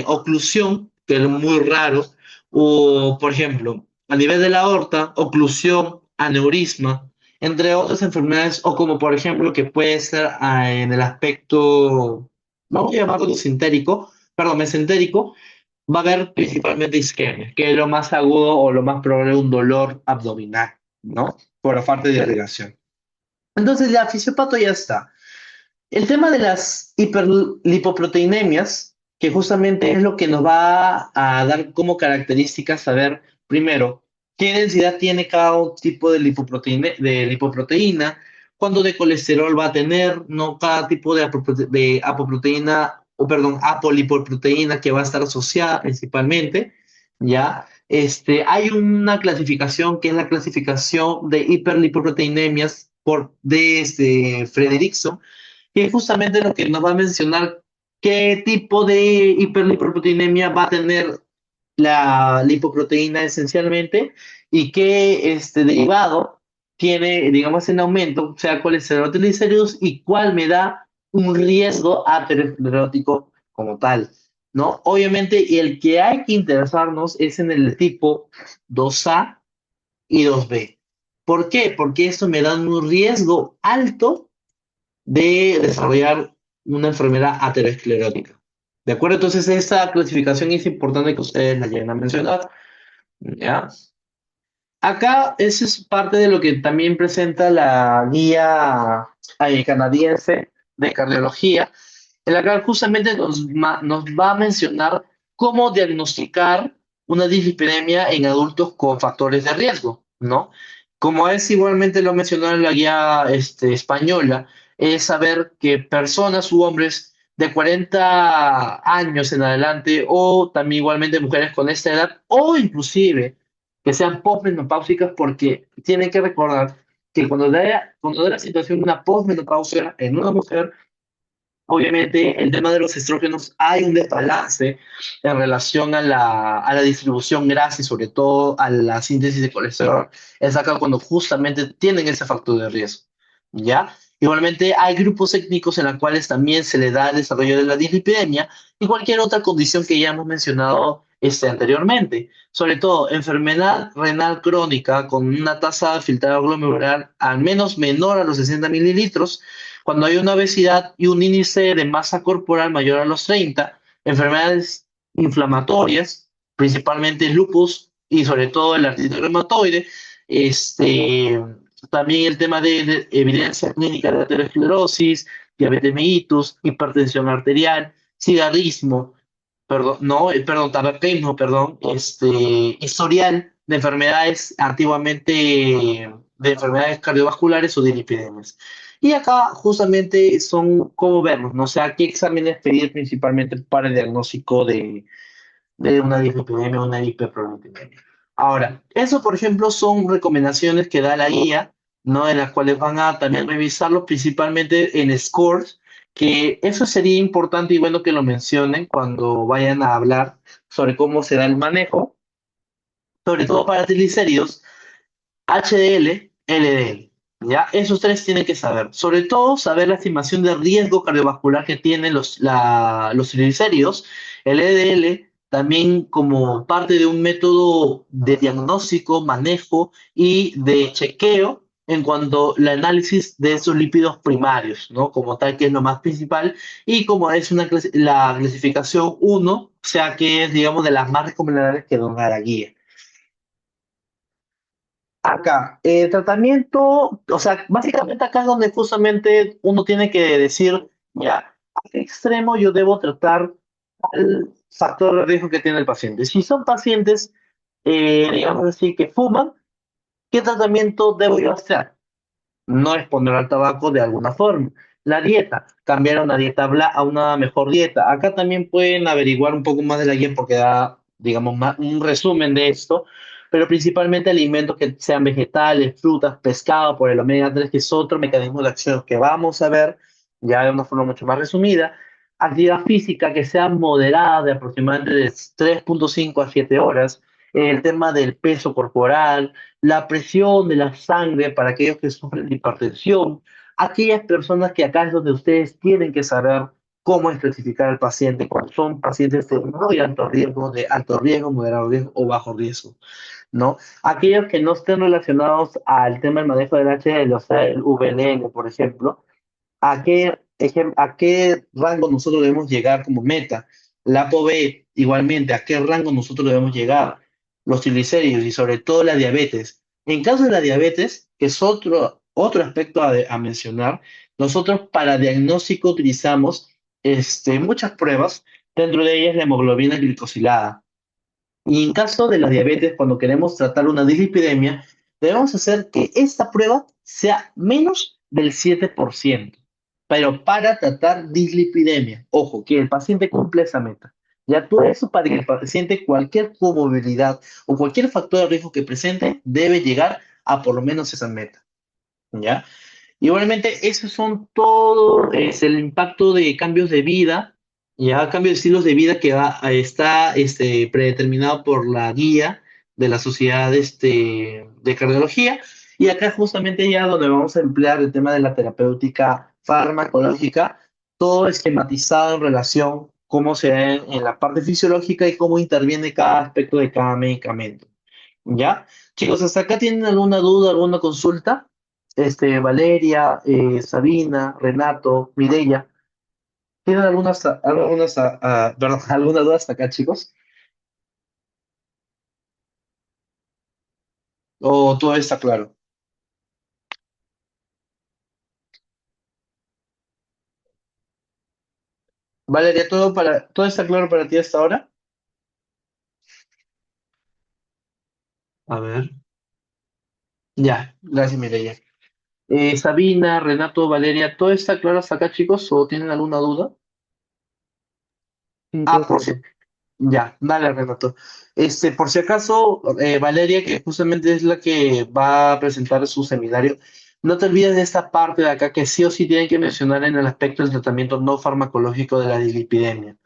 oclusión, que es muy raro, o por ejemplo, a nivel de la aorta, oclusión, aneurisma, entre otras enfermedades, o como por ejemplo que puede ser en el aspecto, vamos a llamarlo disentérico, perdón, mesentérico, va a haber principalmente isquemia, que es lo más agudo o lo más probable un dolor abdominal, ¿no? Por la falta de irrigación. Entonces ya, fisiopato ya está. El tema de las hiperlipoproteinemias, que justamente es lo que nos va a dar como características saber, primero, qué densidad tiene cada tipo de lipoproteína, cuánto de colesterol va a tener, no cada tipo de apoproteína, o perdón, apolipoproteína que va a estar asociada principalmente, ¿ya? Hay una clasificación que es la clasificación de hiperlipoproteinemias de Frederickson, que es justamente lo que nos va a mencionar qué tipo de hiperlipoproteinemia va a tener la lipoproteína esencialmente y qué derivado tiene, digamos, en aumento, o sea, cuál es el triglicéridos y cuál me da un riesgo aterosclerótico como tal, ¿no? Obviamente, y el que hay que interesarnos es en el tipo 2A y 2B. ¿Por qué? Porque esto me da un riesgo alto de desarrollar una enfermedad aterosclerótica. ¿De acuerdo? Entonces, esta clasificación es importante que ustedes la lleguen a mencionar. ¿Ya? Acá, eso es parte de lo que también presenta la guía canadiense de cardiología, en la cual justamente nos va a mencionar cómo diagnosticar una dislipidemia en adultos con factores de riesgo, ¿no? Como es igualmente lo mencionó en la guía española, es saber que personas u hombres de 40 años en adelante, o también igualmente mujeres con esta edad, o inclusive que sean postmenopáusicas, porque tienen que recordar que cuando da la situación de una postmenopausia en una mujer, obviamente el tema de los estrógenos hay un desbalance en relación a la distribución grasa y sobre todo a la síntesis de colesterol. Es acá cuando justamente tienen ese factor de riesgo, ¿ya? Igualmente hay grupos étnicos en los cuales también se le da el desarrollo de la dislipidemia y cualquier otra condición que ya hemos mencionado anteriormente. Sobre todo enfermedad renal crónica con una tasa de filtrado glomerular al menos menor a los 60 mililitros, cuando hay una obesidad y un índice de masa corporal mayor a los 30, enfermedades inflamatorias, principalmente el lupus y sobre todo el artritis reumatoide, también el tema de evidencia clínica de aterosclerosis, diabetes mellitus, hipertensión arterial, cigarrismo, perdón, no, perdón, tabaquismo, perdón, historial de enfermedades antiguamente, de enfermedades cardiovasculares o de lipidemias. Y acá justamente son cómo vemos, ¿no? O sea, qué exámenes pedir principalmente para el diagnóstico de una dislipidemia o una hiperprolipidemia. Ahora, eso, por ejemplo, son recomendaciones que da la guía, ¿no? En las cuales van a también revisarlo principalmente en scores, que eso sería importante y bueno que lo mencionen cuando vayan a hablar sobre cómo se da el manejo, sobre todo para triglicéridos, HDL, LDL. ¿Ya? Esos tres tienen que saber. Sobre todo, saber la estimación de riesgo cardiovascular que tienen los triglicéridos, el LDL, también como parte de un método de diagnóstico, manejo y de chequeo en cuanto al análisis de esos lípidos primarios, ¿no? Como tal, que es lo más principal, y como es la clasificación uno, o sea que es, digamos, de las más recomendables que nos da la guía. Acá, tratamiento, o sea, básicamente acá es donde justamente uno tiene que decir, ya, ¿a qué extremo yo debo tratar el factor de riesgo que tiene el paciente? Si son pacientes, digamos así, que fuman, ¿qué tratamiento debo yo hacer? No exponer al tabaco de alguna forma. La dieta, cambiar a una dieta a una mejor dieta. Acá también pueden averiguar un poco más de la guía porque da, digamos, un resumen de esto, pero principalmente alimentos que sean vegetales, frutas, pescado por el omega 3 que es otro mecanismo de acción que vamos a ver ya de una forma mucho más resumida. Actividad física que sea moderada, de aproximadamente de 3,5 a 7 horas. El tema del peso corporal, la presión de la sangre para aquellos que sufren de hipertensión, aquellas personas que acá es donde ustedes tienen que saber cómo especificar al paciente, cuando son pacientes de muy alto riesgo, moderado riesgo o bajo riesgo, ¿no? Aquellos que no estén relacionados al tema del manejo del HL, o sea, el VLN, por ejemplo, a qué rango nosotros debemos llegar como meta. La ApoB, igualmente, a qué rango nosotros debemos llegar. Los triglicéridos y sobre todo la diabetes. En caso de la diabetes, que es otro aspecto a mencionar, nosotros para diagnóstico utilizamos muchas pruebas, dentro de ellas la hemoglobina glicosilada. Y en caso de la diabetes, cuando queremos tratar una dislipidemia, debemos hacer que esta prueba sea menos del 7%. Pero para tratar dislipidemia, ojo, que el paciente cumpla esa meta. Ya todo eso para que el paciente, cualquier comorbilidad o cualquier factor de riesgo que presente, debe llegar a por lo menos esa meta. ¿Ya? Igualmente, esos son todo, es el impacto de cambios de vida, ya cambios de estilos de vida que está predeterminado por la guía de la Sociedad de Cardiología. Y acá justamente ya donde vamos a emplear el tema de la terapéutica farmacológica, todo esquematizado en relación cómo se ve en la parte fisiológica y cómo interviene cada aspecto de cada medicamento. ¿Ya? Chicos, ¿hasta acá tienen alguna duda, alguna consulta? Valeria, Sabina, Renato, Mireya, ¿tienen perdón, alguna duda hasta acá, chicos? ¿O todo está claro? Valeria, ¿todo está claro para ti hasta ahora? A ver. Ya, gracias, Mireya. Sabina, Renato, Valeria, ¿todo está claro hasta acá, chicos? ¿O tienen alguna duda? Sí, Ah, todo por si, claro. ya, dale, Renato. Por si acaso, Valeria, que justamente es la que va a presentar su seminario, no te olvides de esta parte de acá que sí o sí tienen que mencionar en el aspecto del tratamiento no farmacológico de la dislipidemia.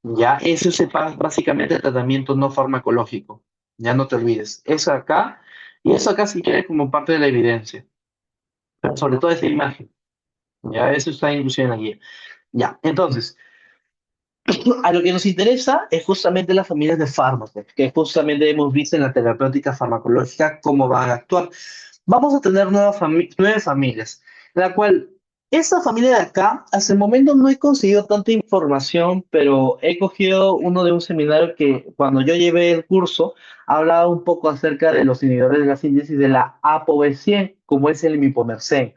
Ya, eso es básicamente el tratamiento no farmacológico. Ya no te olvides. Eso acá, y eso acá sí queda como parte de la evidencia, pero sobre todo esa imagen. Ya, eso está inclusive en la guía. Ya, entonces. A lo que nos interesa es justamente las familias de fármacos, que justamente hemos visto en la terapéutica farmacológica cómo van a actuar. Vamos a tener nueve familias, la cual, esta familia de acá, hasta el momento no he conseguido tanta información, pero he cogido uno de un seminario que cuando yo llevé el curso, hablaba un poco acerca de los inhibidores de la síntesis de la ApoB100, como es el mipomersen.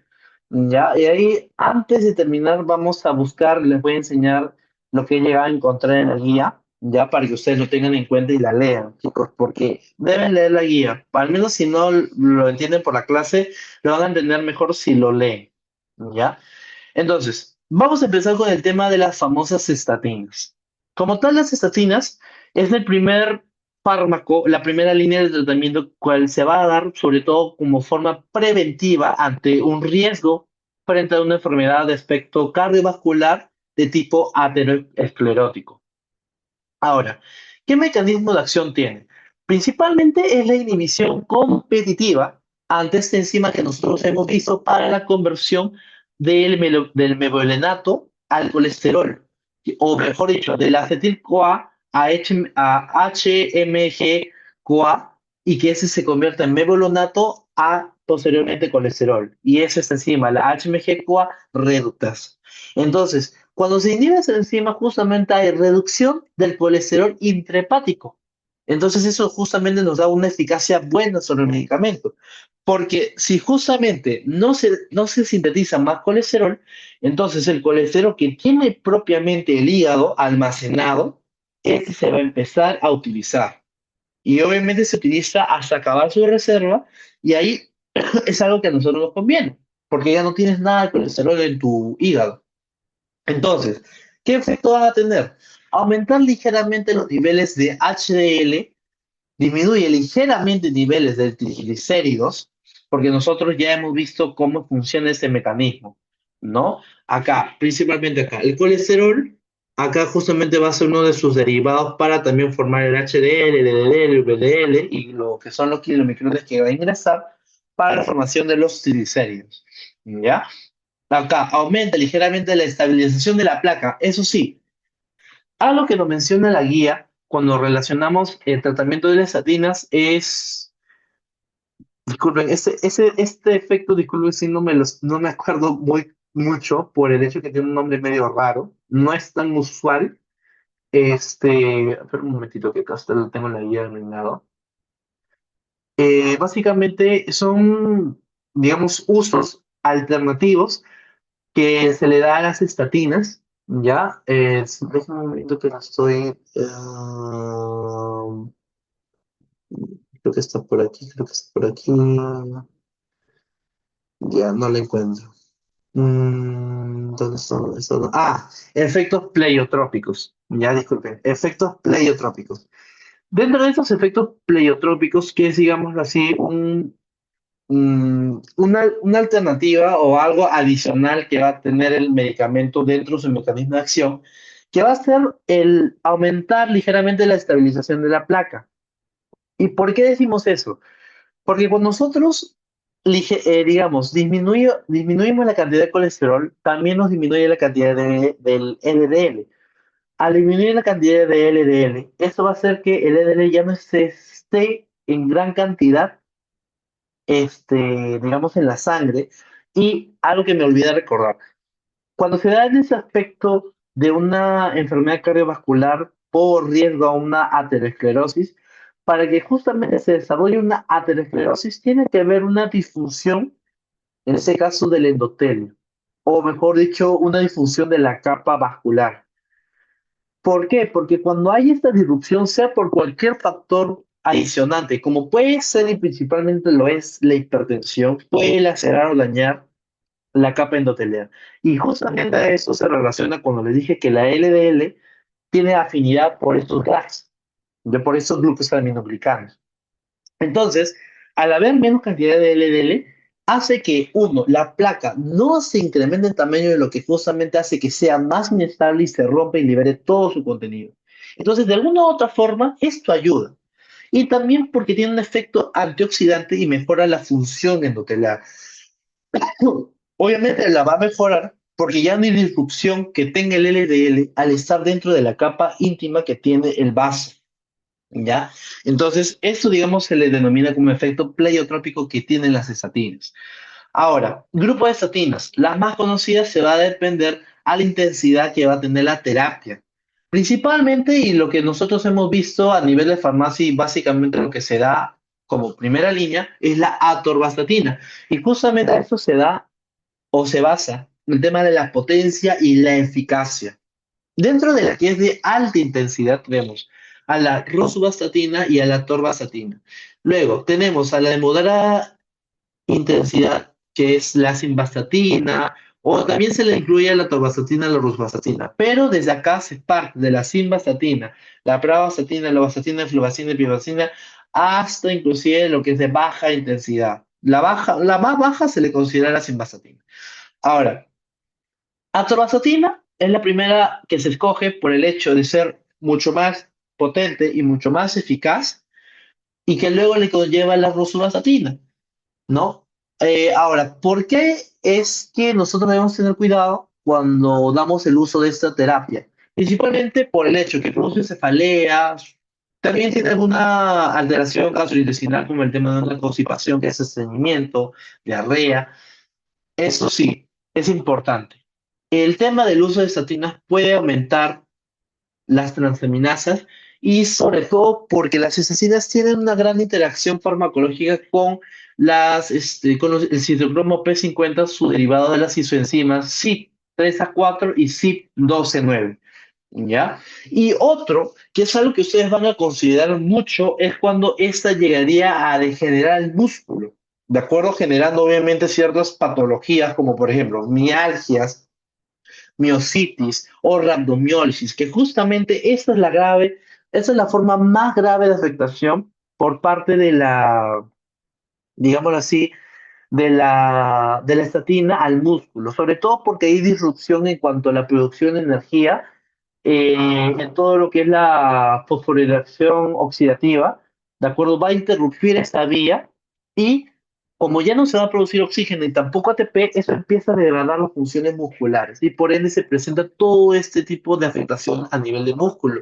Ya, y ahí, antes de terminar, vamos a buscar, les voy a enseñar lo que he llegado a encontrar en la guía, ya para que ustedes lo tengan en cuenta y la lean, chicos, porque deben leer la guía. Al menos si no lo entienden por la clase, lo van a entender mejor si lo leen, ¿ya? Entonces, vamos a empezar con el tema de las famosas estatinas. Como tal, las estatinas es el primer fármaco, la primera línea de tratamiento cual se va a dar sobre todo como forma preventiva ante un riesgo frente a una enfermedad de aspecto cardiovascular de tipo aterosclerótico. Ahora, ¿qué mecanismo de acción tiene? Principalmente es la inhibición competitiva ante esta enzima que nosotros hemos visto para la conversión del mevalinato al colesterol, o mejor dicho, del acetil-CoA a HMG-CoA y que ese se convierta en mevolonato a posteriormente colesterol. Y esa es enzima, la HMG-CoA reductasa. Entonces, cuando se inhibe esa enzima, justamente hay reducción del colesterol intrahepático. Entonces, eso justamente nos da una eficacia buena sobre el medicamento. Porque si justamente no se sintetiza más colesterol, entonces el colesterol que tiene propiamente el hígado almacenado, ese se va a empezar a utilizar. Y obviamente se utiliza hasta acabar su reserva y ahí es algo que a nosotros nos conviene, porque ya no tienes nada de colesterol en tu hígado. Entonces, ¿qué efecto van a tener? Aumentar ligeramente los niveles de HDL, disminuye ligeramente niveles de triglicéridos, porque nosotros ya hemos visto cómo funciona ese mecanismo, ¿no? Acá, principalmente acá, el colesterol, acá justamente va a ser uno de sus derivados para también formar el HDL, el LDL, el VDL y lo que son los kilomicrones que va a ingresar para la formación de los triglicéridos, ¿ya? Acá, aumenta ligeramente la estabilización de la placa, eso sí, algo que nos menciona la guía cuando relacionamos el tratamiento de las estatinas es, disculpen, este efecto, disculpen si no me acuerdo muy mucho por el hecho que tiene un nombre medio raro, no es tan usual. Espera un momentito que acá lo tengo en la guía de mi lado. Básicamente son, digamos, usos alternativos que se le da a las estatinas, ¿ya? Déjame un momento que la estoy... creo que está por aquí, creo que está por aquí. Ya no la encuentro. ¿Dónde está? ¿Dónde está? Ah, efectos pleiotrópicos. Ya, disculpen. Efectos pleiotrópicos. Dentro de esos efectos pleiotrópicos, que es, digámoslo así, una alternativa o algo adicional que va a tener el medicamento dentro de su mecanismo de acción, que va a ser el aumentar ligeramente la estabilización de la placa. ¿Y por qué decimos eso? Porque cuando nosotros, digamos, disminuimos la cantidad de colesterol, también nos disminuye la cantidad del LDL. Al disminuir la cantidad de LDL, esto va a hacer que el LDL ya no se esté en gran cantidad, digamos, en la sangre. Y algo que me olvidé recordar, cuando se da en ese aspecto de una enfermedad cardiovascular por riesgo a una aterosclerosis, para que justamente se desarrolle una aterosclerosis, tiene que haber una disfunción, en ese caso del endotelio, o mejor dicho, una disfunción de la capa vascular. ¿Por qué? Porque cuando hay esta disrupción, sea por cualquier factor adicionante, como puede ser y principalmente lo es la hipertensión, puede lacerar o dañar la capa endotelial. Y justamente a eso se relaciona cuando le dije que la LDL tiene afinidad por estos gases, por estos glucosaminoglicanos. Entonces, al haber menos cantidad de LDL, hace que, uno, la placa no se incremente en tamaño, de lo que justamente hace que sea más inestable y se rompa y libere todo su contenido. Entonces, de alguna u otra forma, esto ayuda. Y también porque tiene un efecto antioxidante y mejora la función endotelial. Obviamente la va a mejorar porque ya no hay disrupción que tenga el LDL al estar dentro de la capa íntima que tiene el vaso, ¿ya? Entonces, esto, digamos, se le denomina como efecto pleiotrópico que tienen las estatinas. Ahora, grupo de estatinas. Las más conocidas se va a depender a la intensidad que va a tener la terapia. Principalmente, y lo que nosotros hemos visto a nivel de farmacia y básicamente lo que se da como primera línea es la atorvastatina. Y justamente esto se da o se basa en el tema de la potencia y la eficacia. Dentro de la que es de alta intensidad tenemos a la rosuvastatina y a la torvastatina. Luego tenemos a la de moderada intensidad, que es la simvastatina, o también se le incluye a la torvastatina y la rosuvastatina. Pero desde acá se parte de la simvastatina, la pravastatina, la vastatina, la fluvastatina y pivastatina, hasta inclusive lo que es de baja intensidad. La más baja se le considera la simvastatina. Ahora, atorvastatina es la primera que se escoge por el hecho de ser mucho más potente y mucho más eficaz y que luego le conlleva la rosuvastatina, ¿no? Ahora, ¿por qué es que nosotros debemos tener cuidado cuando damos el uso de esta terapia? principalmente por el hecho que produce cefaleas, también tiene alguna alteración gastrointestinal como el tema de una constipación, que es estreñimiento, diarrea. Eso sí, es importante. El tema del uso de estatinas puede aumentar las transaminasas y sobre todo porque las estatinas tienen una gran interacción farmacológica con el citocromo P50, su derivado de las isoenzimas CYP3A4 y CYP12 9. ¿Ya? Y otro, que es algo que ustedes van a considerar mucho, es cuando esta llegaría a degenerar el músculo, ¿de acuerdo? Generando obviamente ciertas patologías como por ejemplo mialgias, miositis o rhabdomiólisis, que justamente esta es la forma más grave de afectación por parte de digámoslo así, de la estatina al músculo, sobre todo porque hay disrupción en cuanto a la producción de energía en todo lo que es la fosforilación oxidativa, ¿de acuerdo? Va a interrumpir esta vía y como ya no se va a producir oxígeno y tampoco ATP, eso empieza a degradar las funciones musculares y por ende se presenta todo este tipo de afectación a nivel de músculo.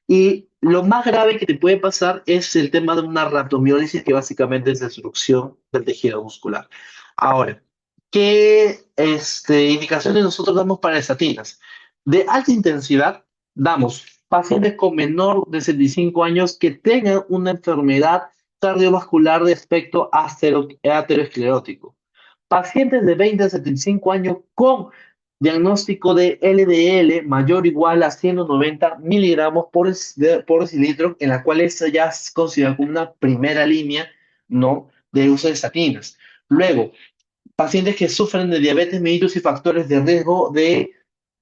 Y lo más grave que te puede pasar es el tema de una rhabdomiólisis, que básicamente es destrucción del tejido muscular. Ahora, ¿qué indicaciones nosotros damos para estatinas? De alta intensidad, damos pacientes con menor de 65 años que tengan una enfermedad cardiovascular de aspecto aterosclerótico. Pacientes de 20 a 75 años con diagnóstico de LDL mayor o igual a 190 miligramos por decilitro, en la cual esta ya es considerada como una primera línea, ¿no?, de uso de estatinas. Luego, pacientes que sufren de diabetes mellitus y factores de riesgo de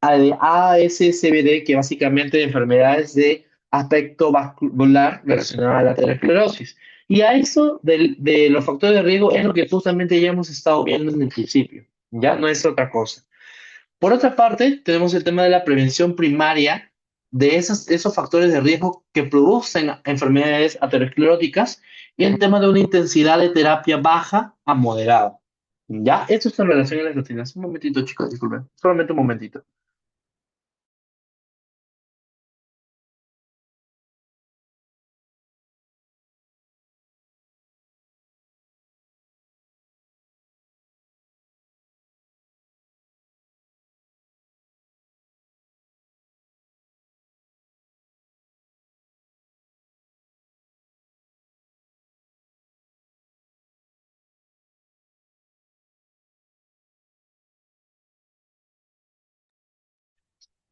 ASCVD, que básicamente enfermedades de aspecto vascular relacionadas a la aterosclerosis. Y a eso de los factores de riesgo es lo que justamente ya hemos estado viendo en el principio, ya no es otra cosa. Por otra parte, tenemos el tema de la prevención primaria de esos factores de riesgo que producen enfermedades ateroscleróticas y el tema de una intensidad de terapia baja a moderada. ¿Ya? Esto está en relación a las rutinas. Un momentito, chicos, disculpen. Solamente un momentito.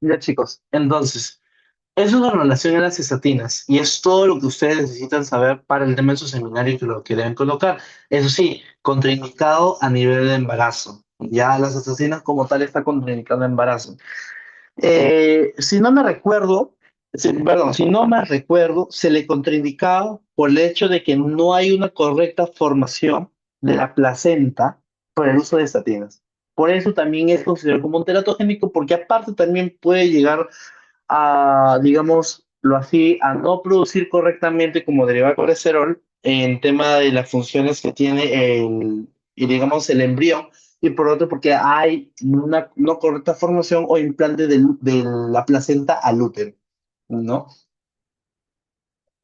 Ya, chicos. Entonces, es una relación a las estatinas y es todo lo que ustedes necesitan saber para el tema de su seminario que lo que deben colocar. Eso sí, contraindicado a nivel de embarazo. Ya las estatinas como tal está contraindicado en embarazo. Si no me recuerdo, perdón, si no me recuerdo, se le contraindicaba por el hecho de que no hay una correcta formación de la placenta por el uso de estatinas. Por eso también es considerado como un teratogénico, porque aparte también puede llegar a, digámoslo así, a no producir correctamente como derivado de colesterol en tema de las funciones que tiene y digamos, el embrión, y por otro porque hay una no correcta formación o implante de la placenta al útero, ¿no?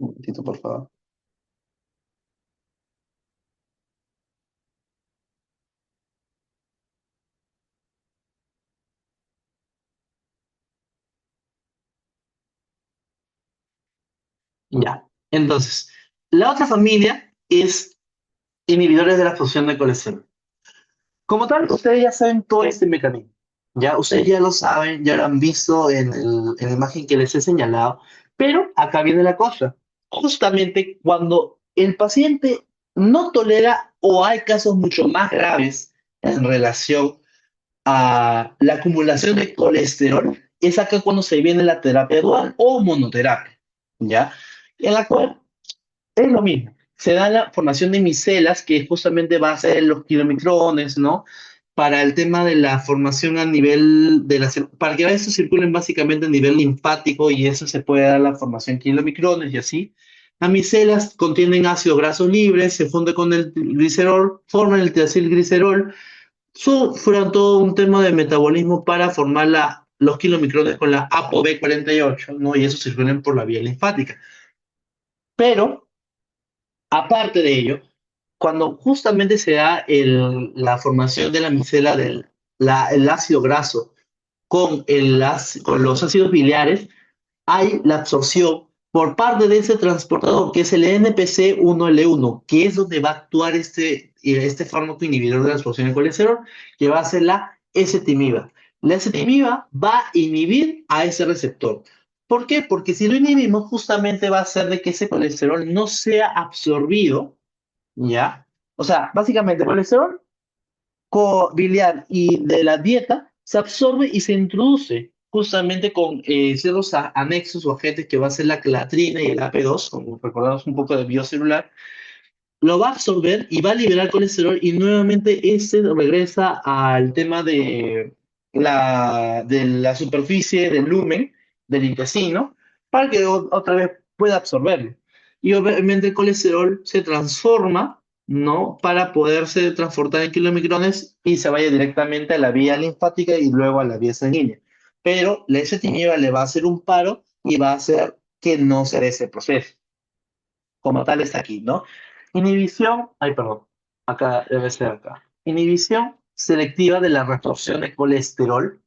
Un momentito, por favor. Ya. Entonces, la otra familia es inhibidores de la función de colesterol. Como tal, ustedes ya saben todo este mecanismo. Ya, ustedes ya lo saben, ya lo han visto en la imagen que les he señalado. Pero acá viene la cosa. Justamente cuando el paciente no tolera o hay casos mucho más graves en relación a la acumulación de colesterol, es acá cuando se viene la terapia dual o monoterapia, ¿ya? En la cual es lo mismo. Se da la formación de micelas, que justamente va a ser los kilomicrones, ¿no? Para el tema de la formación a nivel para que eso circulen básicamente a nivel linfático y eso se puede dar la formación kilomicrones y así. Las micelas contienen ácido graso libre, se funde con el glicerol, forman el triacilglicerol, sufren todo un tema de metabolismo para formar la los kilomicrones con la ApoB48, ¿no? Y eso circulan por la vía linfática. Pero, aparte de ello, cuando justamente se da la formación de la micela el ácido graso con, con los ácidos biliares, hay la absorción por parte de ese transportador, que es el NPC1L1, que es donde va a actuar este fármaco inhibidor de la absorción de colesterol, que va a ser la ezetimiba. La ezetimiba va a inhibir a ese receptor. ¿Por qué? Porque si lo inhibimos, justamente va a hacer de que ese colesterol no sea absorbido, ¿ya? O sea, básicamente, el colesterol biliar y de la dieta se absorbe y se introduce justamente con ciertos anexos o agentes que va a ser la clatrina y el AP2, como recordamos un poco de biocelular, lo va a absorber y va a liberar colesterol y nuevamente este regresa al tema de la superficie del lumen del intestino para que otra vez pueda absorberlo. Y obviamente el colesterol se transforma, ¿no? Para poderse transportar en kilomicrones y se vaya directamente a la vía linfática y luego a la vía sanguínea. Pero la ezetimiba le va a hacer un paro y va a hacer que no se dé ese proceso como tal está aquí, ¿no? Inhibición, ay, perdón, acá debe ser acá. Inhibición selectiva de la reabsorción de colesterol,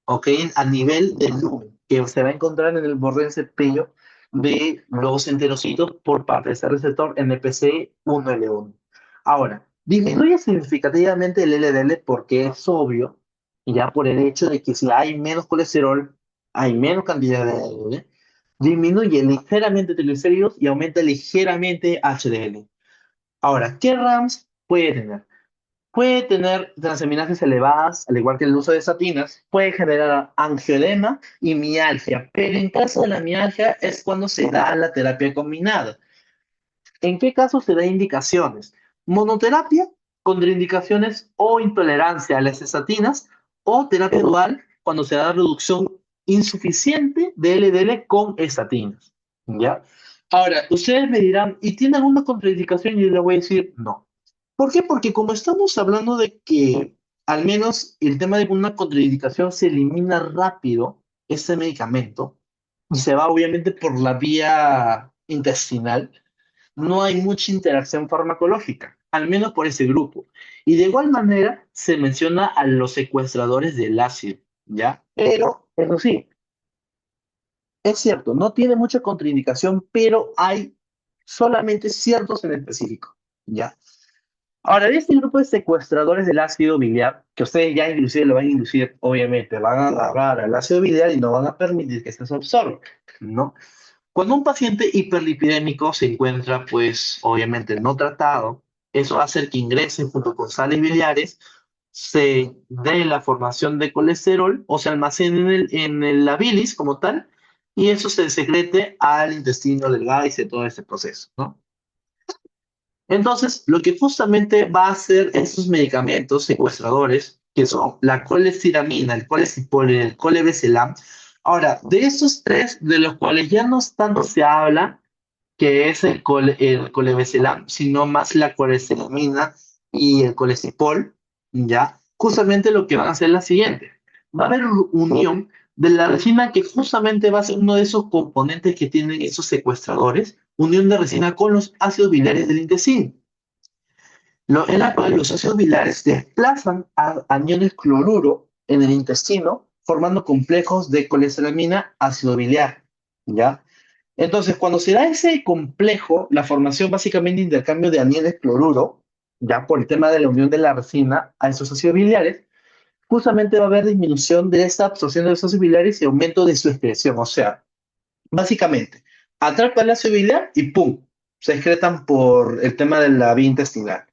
¿ok? A nivel del lumen, que se va a encontrar en el borde cepillo de los enterocitos por parte de ese receptor NPC1L1. Ahora, disminuye significativamente el LDL porque es obvio, ya por el hecho de que si hay menos colesterol, hay menos cantidad de LDL, disminuye ligeramente triglicéridos y aumenta ligeramente HDL. Ahora, ¿qué RAMs puede tener? Puede tener transaminases elevadas, al igual que el uso de estatinas, puede generar angioedema y mialgia, pero en caso de la mialgia es cuando se da la terapia combinada. ¿En qué caso se da indicaciones? Monoterapia, contraindicaciones o intolerancia a las estatinas, o terapia dual cuando se da reducción insuficiente de LDL con estatinas. ¿Ya? Ahora, ustedes me dirán, ¿y tiene alguna contraindicación? Y yo les voy a decir, no. ¿Por qué? Porque como estamos hablando de que al menos el tema de una contraindicación se elimina rápido este medicamento y se va obviamente por la vía intestinal, no hay mucha interacción farmacológica, al menos por ese grupo. Y de igual manera se menciona a los secuestradores del ácido, ¿ya? Pero, eso sí, es cierto, no tiene mucha contraindicación, pero hay solamente ciertos en específico, ¿ya? Ahora, de este grupo de secuestradores del ácido biliar, que ustedes ya inclusive lo van a inducir, obviamente, van a agarrar al ácido biliar y no van a permitir que se absorba, ¿no? Cuando un paciente hiperlipidémico se encuentra, pues, obviamente no tratado, eso va a hacer que ingresen junto con sales biliares, se dé la formación de colesterol o se almacene la bilis como tal, y eso se secrete al intestino delgado y se todo este proceso, ¿no? Entonces, lo que justamente va a hacer estos medicamentos secuestradores, que son la colestiramina, el colestipol y el colebeselam. Ahora, de estos tres, de los cuales ya no tanto se habla, que es el colebeselam, sino más la colestiramina y el colestipol, ¿ya? Justamente lo que van a hacer es la siguiente. Va a haber unión de la resina que justamente va a ser uno de esos componentes que tienen esos secuestradores, unión de resina con los ácidos biliares del intestino. En la cual los ácidos biliares desplazan a aniones cloruro en el intestino, formando complejos de colesteramina ácido biliar, ¿ya? Entonces, cuando se da ese complejo, la formación básicamente de intercambio de aniones cloruro, ya por el tema de la unión de la resina a esos ácidos biliares, justamente va a haber disminución de esta absorción de los ácidos biliares y aumento de su excreción. O sea, básicamente, atrapa el ácido biliar y ¡pum! Se excretan por el tema de la vía intestinal.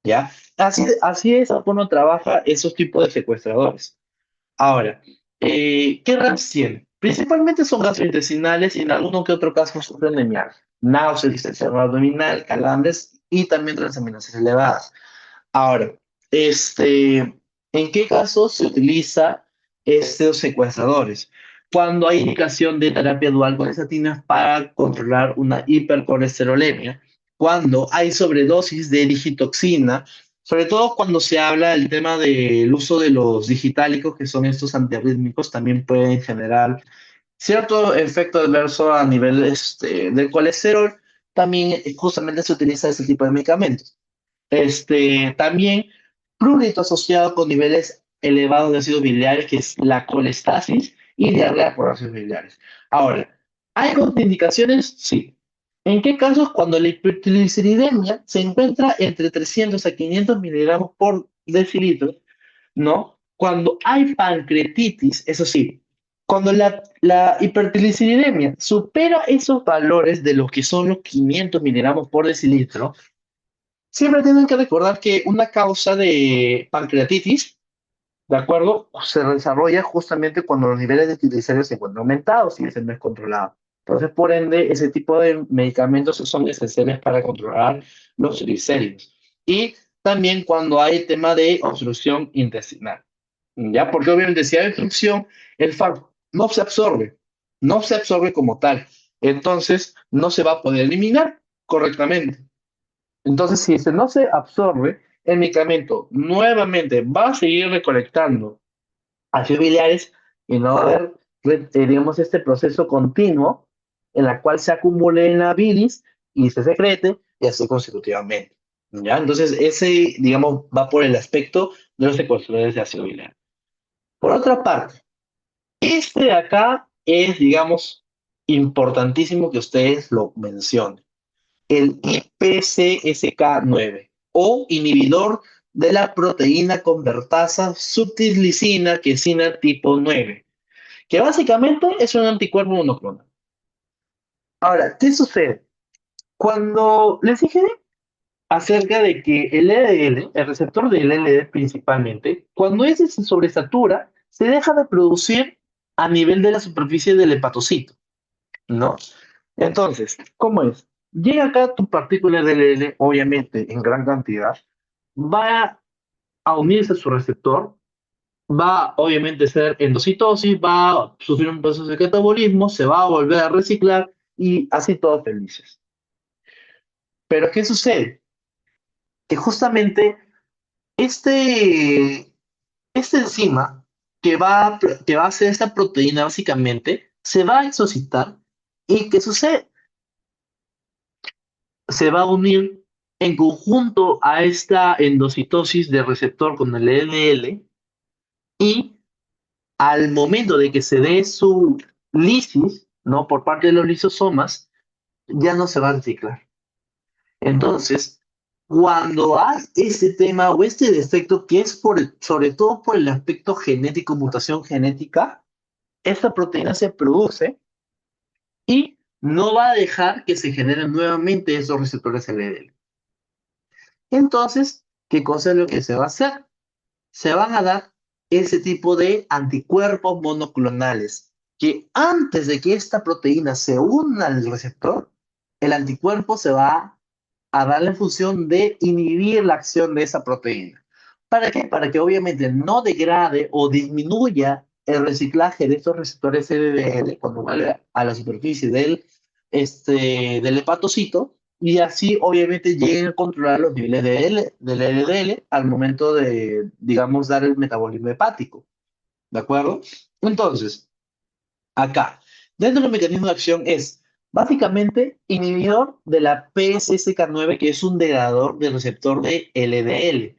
¿Ya? Así es cómo trabaja esos tipos de secuestradores. Ahora, ¿qué RAMs tienen? Principalmente son gastrointestinales y en alguno que otro caso sufren de mialgia, náuseas, distensión abdominal, calambres y también transaminases elevadas. Ahora, ¿en qué casos se utiliza estos secuestradores? Cuando hay indicación de terapia dual con estatinas para controlar una hipercolesterolemia, cuando hay sobredosis de digitoxina Sobre todo cuando se habla del tema del uso de los digitálicos, que son estos antiarrítmicos, también pueden generar cierto efecto adverso a nivel del colesterol. También justamente se utiliza este tipo de medicamentos. También prurito asociado con niveles elevados de ácidos biliares, que es la colestasis y diarrea por ácidos biliares. Ahora, ¿hay contraindicaciones? Sí. ¿En qué casos? Cuando la hipertrigliceridemia se encuentra entre 300 a 500 miligramos por decilitro, ¿no? Cuando hay pancreatitis, eso sí, cuando la hipertrigliceridemia supera esos valores de lo que son los 500 miligramos por decilitro, siempre tienen que recordar que una causa de pancreatitis, ¿de acuerdo? Se desarrolla justamente cuando los niveles de triglicéridos se encuentran aumentados y ese no es controlado. Entonces, por ende, ese tipo de medicamentos son esenciales para controlar los triglicéridos. Y también cuando hay tema de obstrucción intestinal. ¿Ya? Porque obviamente si hay obstrucción, el fármaco no se absorbe como tal. Entonces, no se va a poder eliminar correctamente. Entonces, si este no se absorbe, el medicamento nuevamente va a seguir recolectando ácidos biliares y no va a haber, digamos, este proceso continuo en la cual se acumule en la bilis y se secrete y así consecutivamente. ¿Ya? Entonces, ese, digamos, va por el aspecto de los secuestradores de ácido biliar. Por otra parte, este de acá es, digamos, importantísimo que ustedes lo mencionen, el IPCSK9 o inhibidor de la proteína convertasa subtilisina quesina tipo 9, que básicamente es un anticuerpo monoclonal. Ahora, ¿qué sucede? Cuando les dije acerca de que el LDL, el receptor del LDL principalmente, cuando ese se sobresatura, se deja de producir a nivel de la superficie del hepatocito, ¿no? Entonces, ¿cómo es? Llega acá tu partícula de LDL, obviamente en gran cantidad, va a unirse a su receptor, va obviamente a ser endocitosis, va a sufrir un proceso de catabolismo, se va a volver a reciclar y así todos felices. Pero ¿qué sucede? Que justamente este, esta enzima que va a hacer esta proteína básicamente se va a exocitar y ¿qué sucede? Se va a unir en conjunto a esta endocitosis de receptor con el LDL y al momento de que se dé su lisis, ¿no? Por parte de los lisosomas, ya no se va a reciclar. Entonces, cuando hay ese tema o este defecto que es sobre todo por el aspecto genético, mutación genética, esta proteína se produce y no va a dejar que se generen nuevamente esos receptores LDL. Entonces, ¿qué cosa es lo que se va a hacer? Se van a dar ese tipo de anticuerpos monoclonales, que antes de que esta proteína se una al receptor, el anticuerpo se va a dar la función de inhibir la acción de esa proteína. ¿Para qué? Para que obviamente no degrade o disminuya el reciclaje de estos receptores LDL cuando vuelve a la superficie del hepatocito y así obviamente lleguen a controlar los niveles del LDL al momento de, digamos, dar el metabolismo hepático. ¿De acuerdo? Entonces, acá, dentro del mecanismo de acción es básicamente inhibidor de la PSSK9, que es un degradador del receptor de LDL.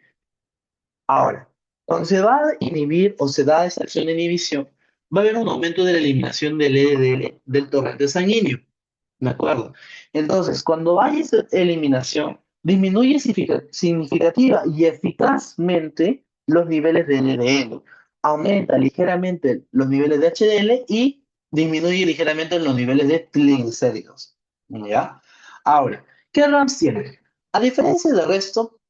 Ahora, cuando se va a inhibir o se da esa acción de inhibición, va a haber un aumento de la eliminación del LDL del torrente sanguíneo. ¿De acuerdo? Entonces, cuando hay esa eliminación, disminuye significativa y eficazmente los niveles de LDL, aumenta ligeramente los niveles de HDL y disminuye ligeramente los niveles de triglicéridos. ¿Ya? Ahora, ¿qué RAMs tiene? A diferencia del resto,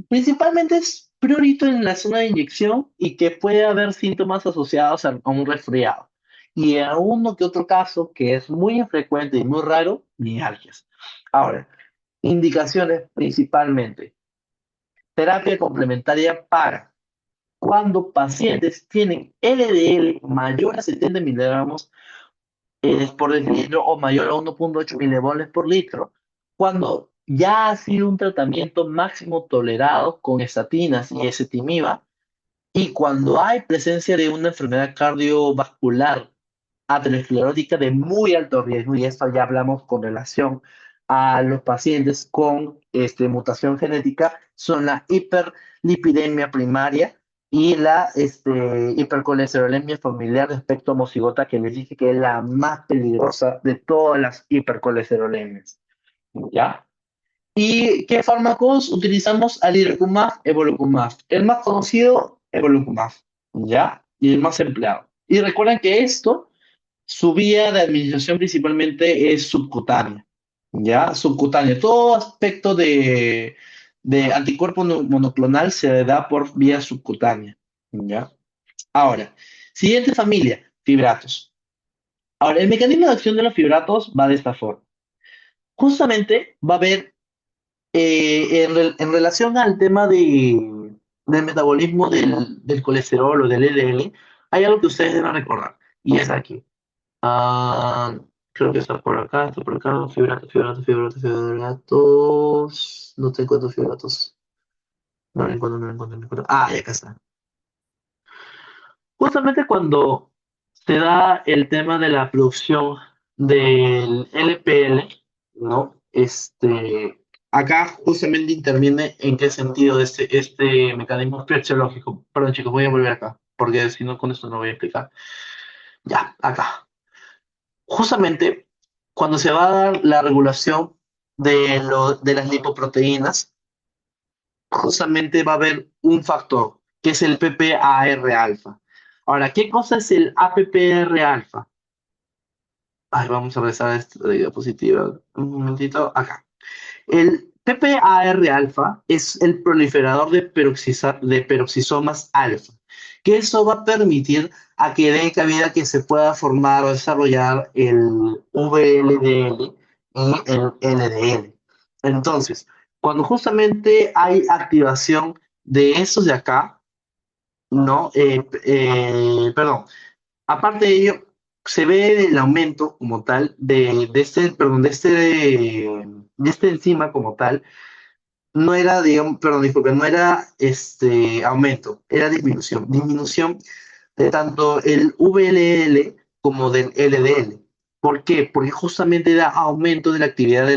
principalmente es priorito en la zona de inyección y que puede haber síntomas asociados a un resfriado. Y en uno que otro caso, que es muy infrecuente y muy raro, mialgias. Ahora, indicaciones principalmente. Terapia complementaria para cuando pacientes tienen LDL mayor a 70 miligramos por decilitro o mayor a 1,8 milivoltios por litro. Cuando ya ha sido un tratamiento máximo tolerado con estatinas y ezetimiba, y cuando hay presencia de una enfermedad cardiovascular aterosclerótica de muy alto riesgo, y esto ya hablamos con relación a los pacientes con mutación genética, son la hiperlipidemia primaria y la hipercolesterolemia familiar de espectro homocigota, que les dije que es la más peligrosa de todas las hipercolesterolemias. ¿Ya? ¿Y qué fármacos utilizamos? Alirocumab, evolocumab. El más conocido, evolocumab, ¿ya? Y el más empleado. Y recuerden que esto, su vía de administración principalmente es subcutánea, ¿ya? Subcutánea. Todo aspecto de anticuerpo monoclonal se da por vía subcutánea, ¿ya? Ahora, siguiente familia, fibratos. Ahora, el mecanismo de acción de los fibratos va de esta forma. Justamente va a haber en relación al tema del metabolismo del colesterol o del LDL, hay algo que ustedes deben recordar, y es aquí. Ah, creo que está por acá, fibratos, fibratos, fibratos, fibratos. No te encuentro fibratos. No lo encuentro, no lo encuentro, no lo encuentro. Ah, ya acá está. Justamente cuando se da el tema de la producción del LPL, ¿no? Acá justamente interviene en qué sentido este mecanismo fisiológico. Perdón, chicos, voy a volver acá, porque si no, con esto no voy a explicar. Ya, acá. Justamente cuando se va a dar la regulación de las lipoproteínas, justamente va a haber un factor, que es el PPAR alfa. Ahora, ¿qué cosa es el APPR alfa? Ay, vamos a regresar a esta diapositiva. Un momentito, acá. El PPAR alfa es el proliferador de peroxisomas alfa, que eso va a permitir a que dé cabida que se pueda formar o desarrollar el VLDL y el LDL. Entonces, cuando justamente hay activación de esos de acá, ¿no? Perdón, aparte de ello, se ve el aumento como tal perdón, de este enzima como tal. No era, digamos, perdón, disculpe, no era aumento, era disminución. Disminución de tanto el VLL como del LDL. ¿Por qué? Porque justamente da aumento de la actividad de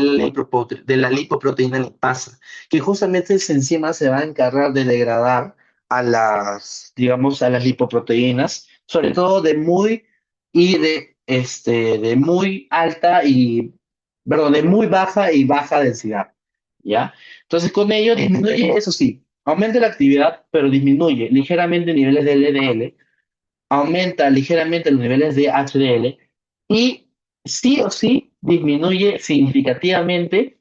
la lipoproteína lipasa, que justamente esa enzima se va a encargar de degradar a digamos, a las lipoproteínas, sobre todo de muy alta perdón, de muy baja y baja densidad, ¿ya? Entonces, con ello disminuye, eso sí, aumenta la actividad, pero disminuye ligeramente niveles de LDL, aumenta ligeramente los niveles de HDL y sí o sí disminuye significativamente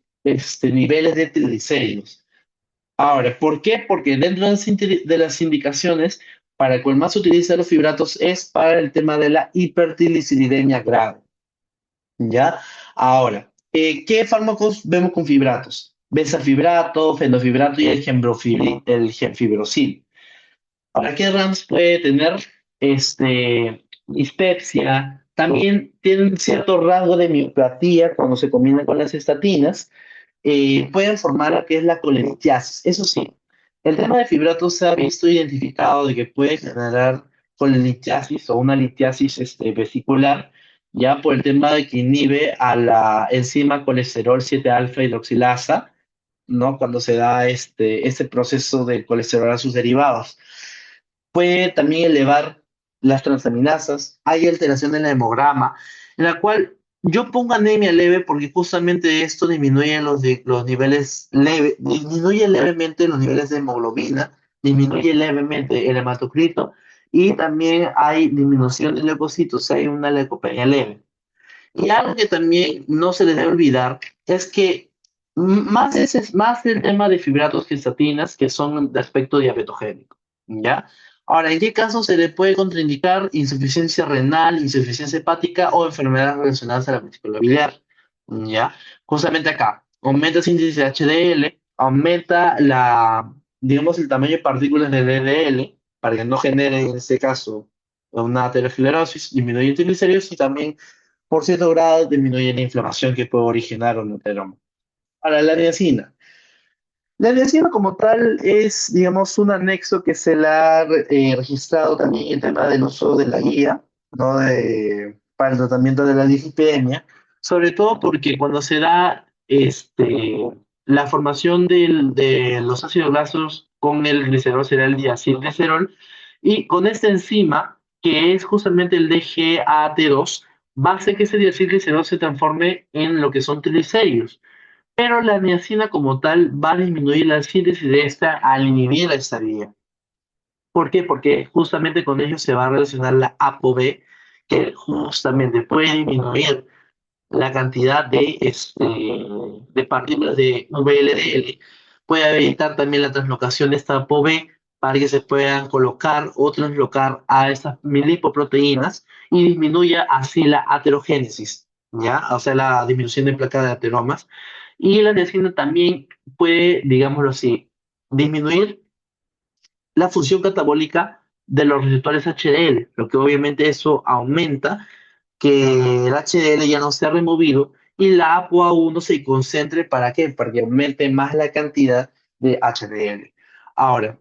niveles de triglicéridos. Ahora, ¿por qué? Porque dentro de las indicaciones para el cual más se utiliza los fibratos es para el tema de la hipertrigliceridemia grave. ¿Ya? Ahora, ¿qué fármacos vemos con fibratos? Bezafibrato, fenofibrato y el gemfibrozil. Ahora, ¿qué RAMS puede tener? Dispepsia. También tienen cierto rasgo de miopatía cuando se combinan con las estatinas. Pueden formar lo que es la colelitiasis. Eso sí, el tema de fibratos se ha visto identificado de que puede generar colelitiasis o una litiasis vesicular, ya por el tema de que inhibe a la enzima colesterol 7 alfa hidroxilasa, ¿no? Cuando se da este proceso de colesterol a sus derivados. Puede también elevar las transaminasas. Hay alteración en el hemograma, en la cual yo pongo anemia leve porque justamente esto disminuye los niveles disminuye levemente los niveles de hemoglobina, disminuye levemente el hematocrito y también hay disminución de leucocitos, hay una leucopenia leve. Y algo que también no se les debe olvidar es que más el tema de fibratos que estatinas, que son de aspecto diabetogénico, ¿ya? Ahora, ¿en qué caso se le puede contraindicar insuficiencia renal, insuficiencia hepática o enfermedades relacionadas a la vesícula biliar? ¿Ya? Justamente acá, aumenta el índice de HDL, aumenta digamos, el tamaño de partículas del LDL, para que no genere, en este caso, una aterosclerosis, disminuye triglicéridos y también por cierto grado disminuye la inflamación que puede originar un ateroma. Para la niacina. La niacina como tal es, digamos, un anexo que se le ha registrado también el tema del uso de la guía, ¿no? Para el tratamiento de la dislipidemia, sobre todo porque cuando se da la formación de los ácidos grasos con el glicerol será el diacilglicerol, y con esta enzima, que es justamente el DGAT2, va a hacer que ese diacilglicerol se transforme en lo que son triglicéridos. Pero la niacina como tal va a disminuir la síntesis de esta al inhibir esta vía. ¿Por qué? Porque justamente con ello se va a relacionar la ApoB, que justamente puede disminuir la cantidad de partículas de VLDL. Puede habilitar también la translocación de esta ApoB para que se puedan colocar o translocar a estas lipoproteínas y disminuya así la aterogénesis, ¿ya? O sea, la disminución de placa de ateromas. Y la niacina también puede, digámoslo así, disminuir la función catabólica de los receptores HDL, lo que obviamente eso aumenta que el HDL ya no sea removido y la ApoA1 se concentre, ¿para qué? Para que aumente más la cantidad de HDL. Ahora,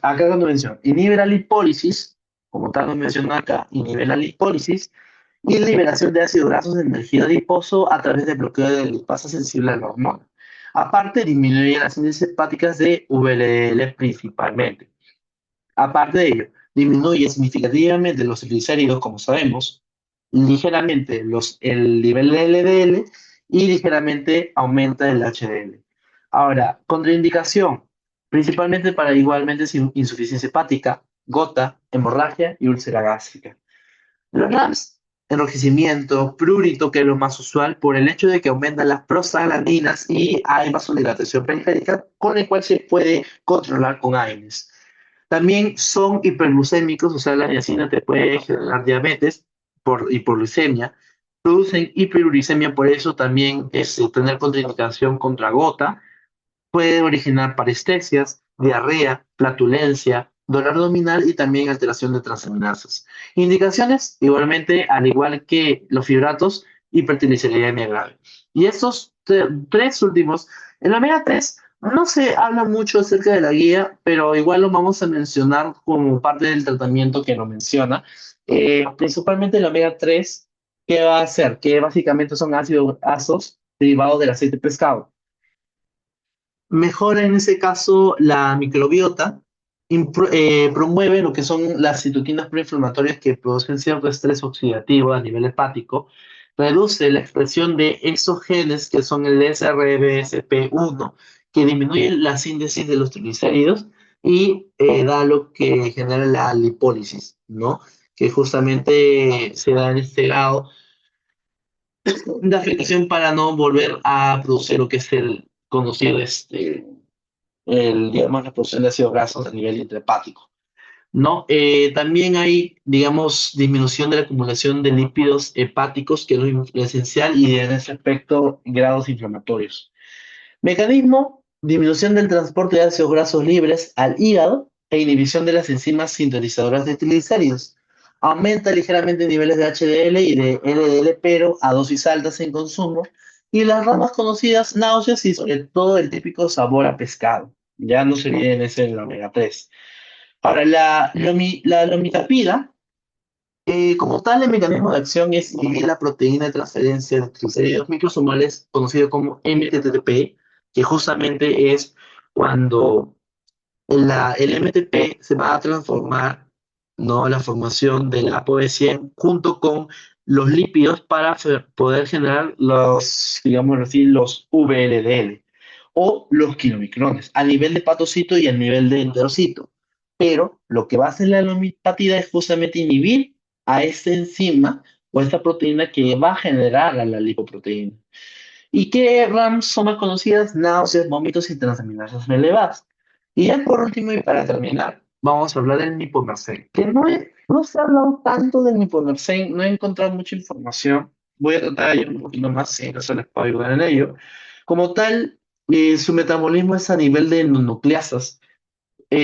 acá cuando menciono, inhibe la lipólisis, como tal lo menciono acá, inhibe la lipólisis y liberación de ácidos grasos en el tejido adiposo a través del bloqueo de lipasa sensible a la hormona. Aparte, disminuye las síntesis hepáticas de VLL principalmente. Aparte de ello, disminuye significativamente los triglicéridos, como sabemos, ligeramente el nivel de LDL y ligeramente aumenta el HDL. Ahora, contraindicación, principalmente para igualmente insuficiencia hepática, gota, hemorragia y úlcera gástrica. Los RAMS, enrojecimiento, prurito, que es lo más usual, por el hecho de que aumentan las prostaglandinas y hay vasodilatación periférica, con el cual se puede controlar con AINES. También son hiperglucémicos, o sea, la niacina te puede generar diabetes por hipoglucemia. Producen hiperuricemia, por eso también es tener contraindicación contra gota. Puede originar parestesias, diarrea, flatulencia, dolor abdominal y también alteración de transaminasas. Indicaciones, igualmente, al igual que los fibratos, hipertrigliceridemia grave. Y estos tres últimos, el omega 3 no se habla mucho acerca de la guía, pero igual lo vamos a mencionar como parte del tratamiento que lo menciona. Principalmente el omega 3, ¿qué va a hacer? Que básicamente son ácidos grasos derivados del aceite de pescado. Mejora en ese caso la microbiota, promueve lo que son las citoquinas proinflamatorias que producen cierto estrés oxidativo a nivel hepático, reduce la expresión de exogenes que son el SRBSP1, que disminuye la síntesis de los triglicéridos y da lo que genera la lipólisis, ¿no? Que justamente se da en este grado de afectación para no volver a producir lo que es el conocido digamos, la producción de ácidos grasos a nivel intrahepático, ¿no? También hay, digamos, disminución de la acumulación de lípidos hepáticos, que es lo esencial, y en ese aspecto, grados inflamatorios. Mecanismo, disminución del transporte de ácidos grasos libres al hígado e inhibición de las enzimas sintetizadoras de triglicéridos. Aumenta ligeramente niveles de HDL y de LDL, pero a dosis altas en consumo. Y las ramas conocidas, náuseas y sobre todo el típico sabor a pescado. Ya no se olviden ese el omega 3. Ahora, la lomitapida, como tal, el mecanismo de acción es inhibir la proteína de transferencia de triglicéridos microsomales, conocido como MTTP, que justamente es cuando el MTP se va a transformar, ¿no? La formación del ApoB100 junto con los lípidos para poder generar los, digamos así, los VLDL o los kilomicrones a nivel de hepatocito y a nivel de enterocito. Pero lo que va a hacer la lomitapida es justamente inhibir a esta enzima o esta proteína que va a generar a la lipoproteína. ¿Y qué RAMs son más conocidas? Náuseas, vómitos y transaminasas elevadas. Y ya por último, y para terminar, vamos a hablar del Nipomersen, que no se ha hablado tanto del Nipomersen, no he encontrado mucha información. Voy a tratar de ir un poquito más, si no se les puede ayudar en ello. Como tal, su metabolismo es a nivel de nucleasas.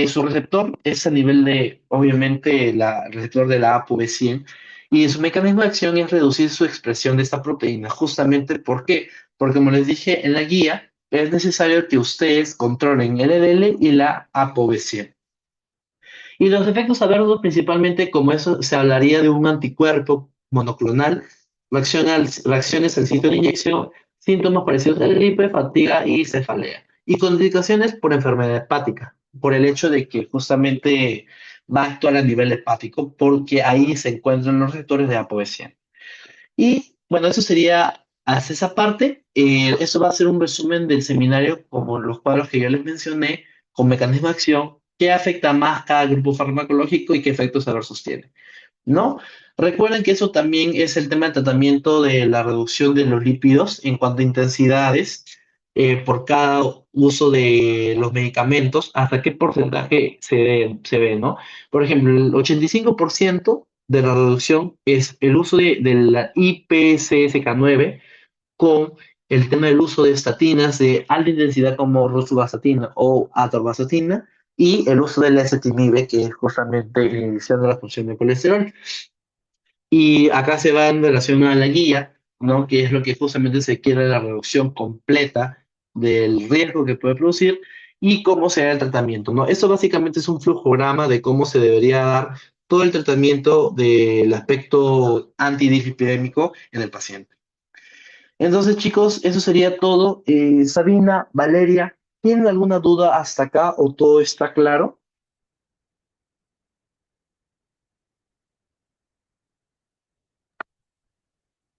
Su receptor es a nivel de, obviamente, el receptor de la ApoB100 y su mecanismo de acción es reducir su expresión de esta proteína. Justamente, ¿por qué? Porque como les dije en la guía, es necesario que ustedes controlen el LDL y la ApoB100. Y los efectos adversos, principalmente, como eso, se hablaría de un anticuerpo monoclonal, reacciones al sitio de inyección, síntomas parecidos a la gripe, fatiga y cefalea. Y contraindicaciones por enfermedad hepática, por el hecho de que justamente va a actuar a nivel hepático, porque ahí se encuentran los receptores de ApoB100. Y bueno, eso sería hacia esa parte. Eso va a ser un resumen del seminario, como los cuadros que yo les mencioné, con mecanismo de acción, qué afecta más cada grupo farmacológico y qué efectos adversos tiene, ¿no? Recuerden que eso también es el tema del tratamiento de la reducción de los lípidos en cuanto a intensidades por cada uso de los medicamentos, hasta qué porcentaje se ve, ¿no? Por ejemplo, el 85% de la reducción es el uso de la IPCSK9 con el tema del uso de estatinas de alta intensidad como rosuvastatina o atorvastatina y el uso de la ezetimibe, que es justamente iniciando la función de colesterol. Y acá se va en relación a la guía, ¿no? Que es lo que justamente se quiere la reducción completa del riesgo que puede producir y cómo se da el tratamiento, ¿no? Esto básicamente es un flujograma de cómo se debería dar todo el tratamiento del aspecto antidislipidémico en el paciente. Entonces, chicos, eso sería todo. Sabina, Valeria, ¿tienen alguna duda hasta acá o todo está claro?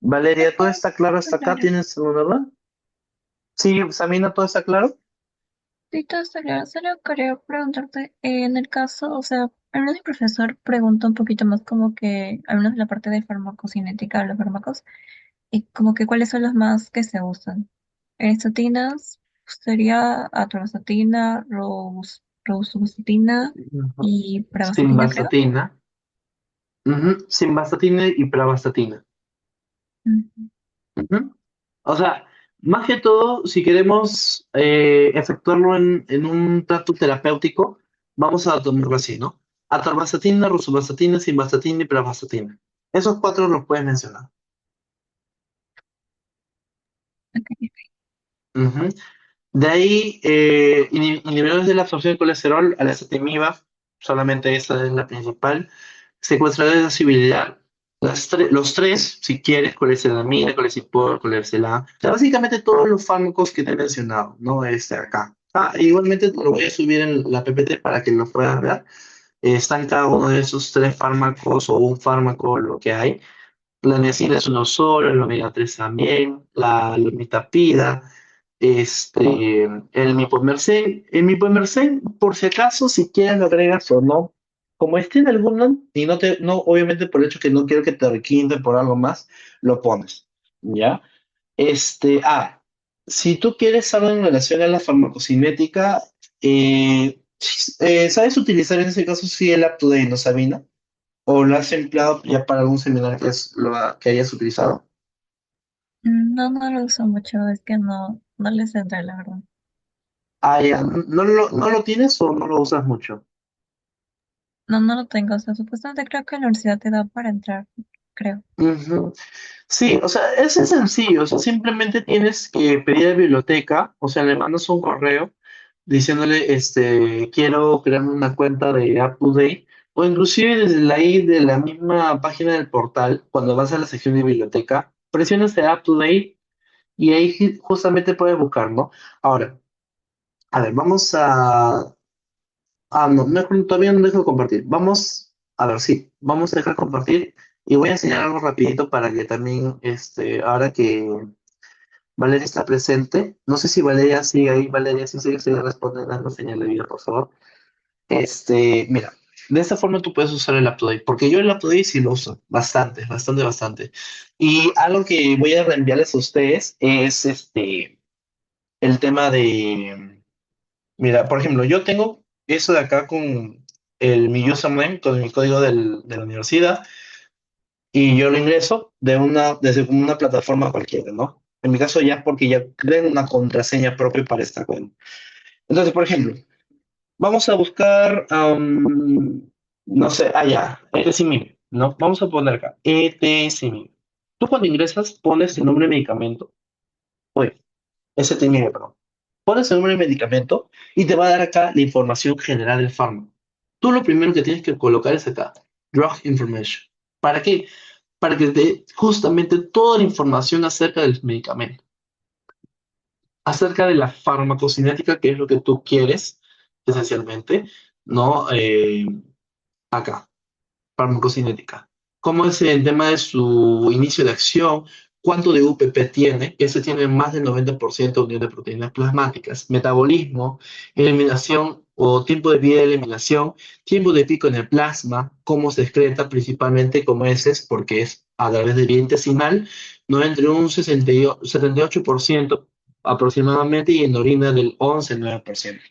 Valeria, ¿todo está claro hasta acá? Claro. ¿Tienes alguna duda? Sí, Sabina, ¿todo está claro? Sí, todo está claro. Solo quería preguntarte, en el caso, o sea, al menos mi profesor pregunta un poquito más como que, al menos en la parte de farmacocinética, los fármacos, y como que cuáles son los más que se usan. Estatinas, sería atorvastatina, rosuvastatina Ujú. y pravastatina, creo. Simvastatina. Ujú, simvastatina y pravastatina. Ujú. Ujú. O sea, más que todo, si queremos efectuarlo en un trato terapéutico, vamos a tomarlo así, ¿no? Atorvastatina, rosuvastatina, simvastatina y pravastatina. Esos cuatro los puedes mencionar. Ok. Ujú. De ahí, inhibidores de la absorción de colesterol, alesetimiba, solamente esa es la principal. Secuestradores de sensibilidad, los tres, si quieres, coleselamida, colesipor, coleselam. O sea, básicamente todos los fármacos que te he mencionado, ¿no? Acá. Ah, igualmente te lo voy a subir en la PPT para que lo puedas ver. Están cada uno de esos tres fármacos o un fármaco, lo que hay. La niacina es uno solo, el omega 3 también, la mitapida, el mipomersen. El mipomersen, por si acaso, si quieres lo agregas o no. Como esté en alguno, y no, obviamente por el hecho que no quiero que te requinte por algo más, lo pones, ¿ya? Si tú quieres algo en relación a la farmacocinética, ¿sabes utilizar en ese caso sí el UpToDate, no, Sabina? ¿O lo has empleado ya para algún seminario que hayas utilizado? No, no lo uso mucho, es que no les entra, la verdad. Ya, ¿no lo tienes o no lo usas mucho? No, no lo tengo, o sea, supuestamente creo que la universidad te da para entrar, creo. Ujú. Sí, o sea, es sencillo, o sea, simplemente tienes que pedir a la biblioteca, o sea, le mandas un correo diciéndole, quiero crearme una cuenta de UpToDate, o inclusive desde ahí de la misma página del portal, cuando vas a la sección de biblioteca, presionas de UpToDate y ahí justamente puedes buscar, ¿no? Ahora, a ver, vamos a... no, todavía no dejo de compartir. Vamos, a ver, sí, vamos a dejar compartir y voy a enseñar algo rapidito para que también, ahora que Valeria está presente, no sé si Valeria sigue ahí, Valeria, si sigue respondiendo, dando señal de vida, por favor. Mira, de esta forma tú puedes usar el UpToDate, porque yo el UpToDate sí lo uso bastante, bastante, bastante. Y algo que voy a reenviarles a ustedes es el tema de, mira, por ejemplo, yo tengo eso de acá con mi username, con mi código de la universidad, y yo lo ingreso desde una plataforma cualquiera, ¿no? En mi caso ya porque ya creen una contraseña propia para esta cuenta. Entonces, por ejemplo, vamos a buscar, no sé, ya, ETSIMIB, ¿no? Vamos a poner acá, ETSIMIB. Tú cuando ingresas pones el nombre de medicamento, oye, ETSIMIB, perdón. pones el nombre del medicamento y te va a dar acá la información general del fármaco. Tú lo primero que tienes que colocar es acá, Drug Information. ¿Para qué? Para que te dé justamente toda la información acerca del medicamento, acerca de la farmacocinética, que es lo que tú quieres, esencialmente, ¿no? Acá, farmacocinética. ¿Cómo es el tema de su inicio de acción? ¿Cuánto de UPP tiene? Ese tiene más del 90% de unidad de proteínas plasmáticas. Metabolismo, eliminación o tiempo de vida de eliminación, tiempo de pico en el plasma, cómo se excreta principalmente como heces, porque es a través de vía intestinal, no entre un 78% aproximadamente y en orina del 11,9%.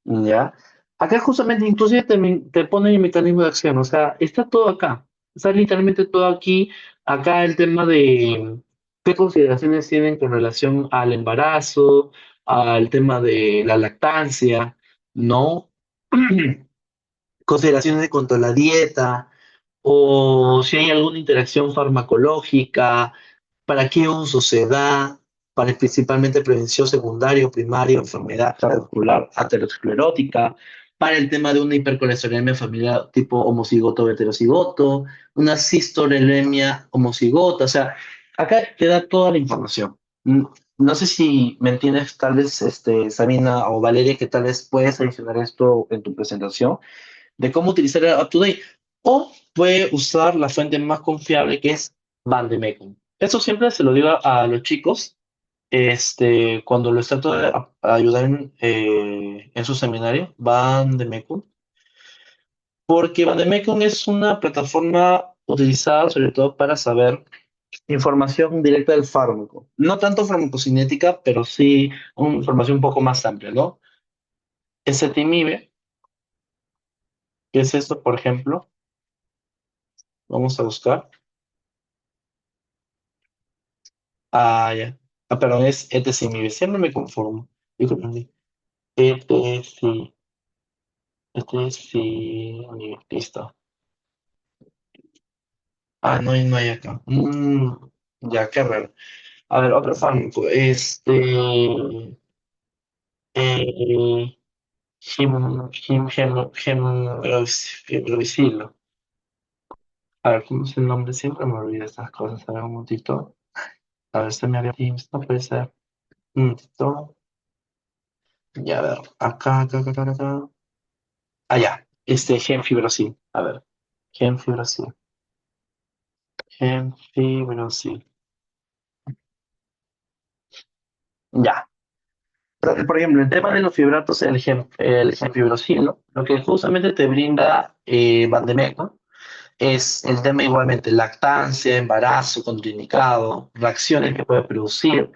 ¿Ya? Acá justamente inclusive te pone el mecanismo de acción, o sea, está todo acá, está literalmente todo aquí. Acá el tema de qué consideraciones tienen con relación al embarazo, al tema de la lactancia, ¿no? Consideraciones de cuanto a la dieta, o si hay alguna interacción farmacológica, para qué uso se da, para principalmente prevención secundaria o primaria, enfermedad cardiovascular aterosclerótica, para el tema de una hipercolesterolemia familiar tipo homocigoto o heterocigoto, una cistorelemia homocigota, o sea, acá te da toda la información. No sé si me entiendes, tal vez Sabina o Valeria, que tal vez puedes adicionar esto en tu presentación de cómo utilizar el UpToDate. O puede usar la fuente más confiable que es Van de Meken. Eso siempre se lo digo a los chicos cuando los trato de ayudar en su seminario, Van de Meken, porque Van de Meken es una plataforma utilizada sobre todo para saber información directa del fármaco. No tanto farmacocinética, pero sí una información un poco más amplia, ¿no? Ezetimibe, ¿qué es esto, por ejemplo? Vamos a buscar. Ah, ya. Ah, perdón, es ETSIMIB. Siempre me conformo. Yo confundí. ETSI. ETSIMIB. Listo. Ah, no hay acá. Ya, qué raro. A ver, otro fármaco. Eh, Gemrovicilo. A ver, ¿cómo es el nombre? Siempre me olvido estas cosas. A ver, un momentito. A ver, se me había... No puede ser. Un momentito. Ya, a ver. Acá. Ah, ya. Gemfibrosin. A ver. Gemfibrosin. Gemfibrosin. Ya. Por ejemplo, el tema de los fibratos, el gemfibrosino, lo que justamente te brinda Bandemeco, ¿no? Es el tema igualmente lactancia, embarazo contraindicado, reacciones que puede producir,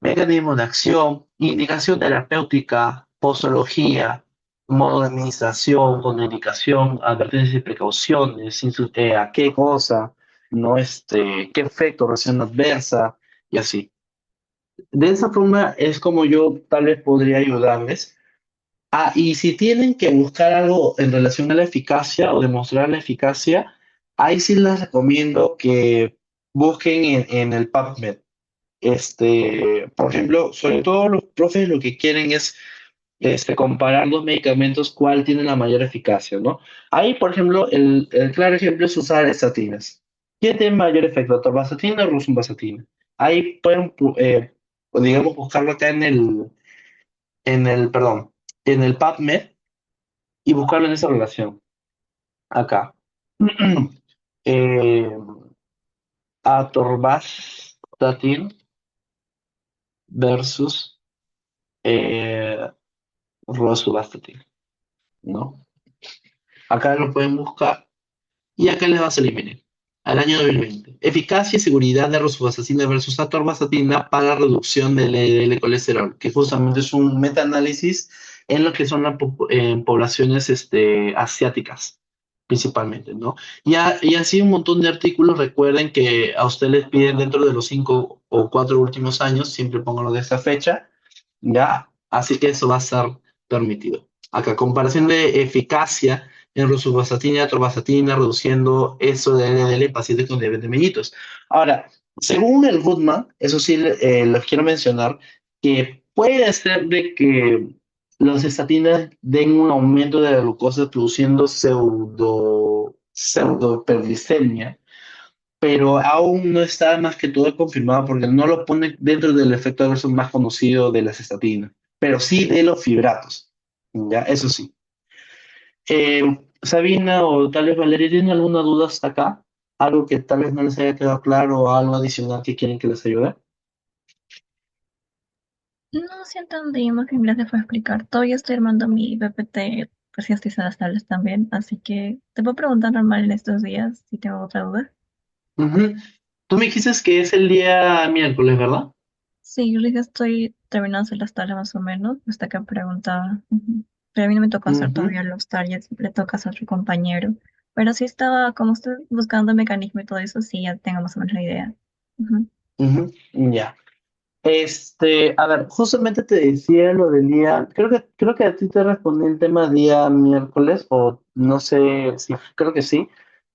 mecanismo de acción, indicación terapéutica, posología, modo de administración, contraindicación, advertencias y precauciones, a qué cosa, no qué efecto, reacción adversa y así. De esa forma es como yo tal vez podría ayudarles. Ah, y si tienen que buscar algo en relación a la eficacia o demostrar la eficacia, ahí sí les recomiendo que busquen en el PubMed. Por ejemplo, sobre todo los profes lo que quieren es comparar los medicamentos, cuál tiene la mayor eficacia, ¿no? Ahí, por ejemplo, el claro ejemplo es usar estatinas. ¿Quién tiene mayor efecto, torvastatina o rosuvastatina? Ahí pueden, digamos, buscarlo acá perdón, en el PubMed y buscarlo en esa relación. Acá. Eh, Atorvastatin versus eh, rosuvastatin, ¿no? Acá lo pueden buscar y acá les va a salir, miren, al año 2020. Eficacia y seguridad de rosuvastatina versus atorvastatina para reducción del LDL colesterol, que justamente es un metaanálisis en lo que son las poblaciones asiáticas, principalmente, ¿no? Y así un montón de artículos. Recuerden que a ustedes les piden dentro de los 5 o 4 últimos años, siempre pónganlo de esa fecha, ¿ya? Así que eso va a ser permitido. Acá, comparación de eficacia en rosuvastatina y atorvastatina, reduciendo eso de LDL en pacientes con diabetes mellitus. Ahora, según el Goodman, eso sí, les quiero mencionar que puede ser de que los estatinas den un aumento de la glucosa produciendo pseudoglicemia, pero aún no está más que todo confirmado porque no lo pone dentro del efecto adverso más conocido de las estatinas, pero sí de los fibratos, ¿ya? Eso sí. Eh, Sabina o tal vez Valeria, ¿tienen alguna duda hasta acá? ¿Algo que tal vez no les haya quedado claro o algo adicional que quieren que les ayude? No, sí entendí, más bien gracias por explicar. Todavía estoy armando mi PPT, pues ya estoy en las tablas también, así que te puedo preguntar normal en estos días si tengo otra duda. Ujú. Tú me dijiste que es el día miércoles, ¿verdad? Sí, yo ya estoy terminando de hacer las tablas más o menos, hasta que preguntaba. Ujú. Pero a mí no me tocó hacer Ujú, todavía los targets, le toca hacer a otro compañero. Pero sí estaba, como estoy buscando el mecanismo y todo eso, sí ya tengo más o menos la idea. Ujú. ujú, ya. A ver, justamente te decía lo del día, creo que a ti te respondí el tema día miércoles, o no sé si, creo que sí,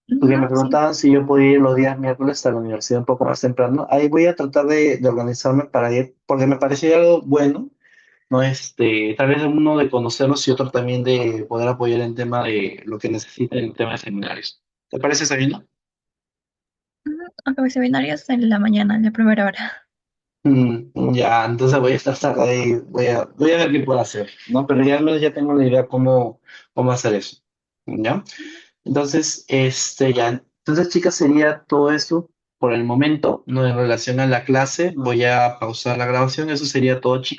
porque me No, sí. preguntaban si yo podía ir los días miércoles a la universidad un poco más temprano. Ahí voy a tratar de organizarme para ir, porque me parecía algo bueno, ¿no? Tal vez uno de conocerlos y otro también de poder apoyar en tema de lo que necesiten en tema de seminarios. ¿Te parece, Sabino? Ujú. Aunque mi seminario es en la mañana, en la primera hora. Ya, entonces voy a estar tarde ahí, voy a ver qué puedo hacer, ¿no? Pero ya al menos ya tengo la idea cómo hacer eso, ¿ya? Entonces, ya. Entonces, chicas, sería todo eso por el momento, ¿no? En relación a la clase, voy a pausar la grabación, eso sería todo, chicos.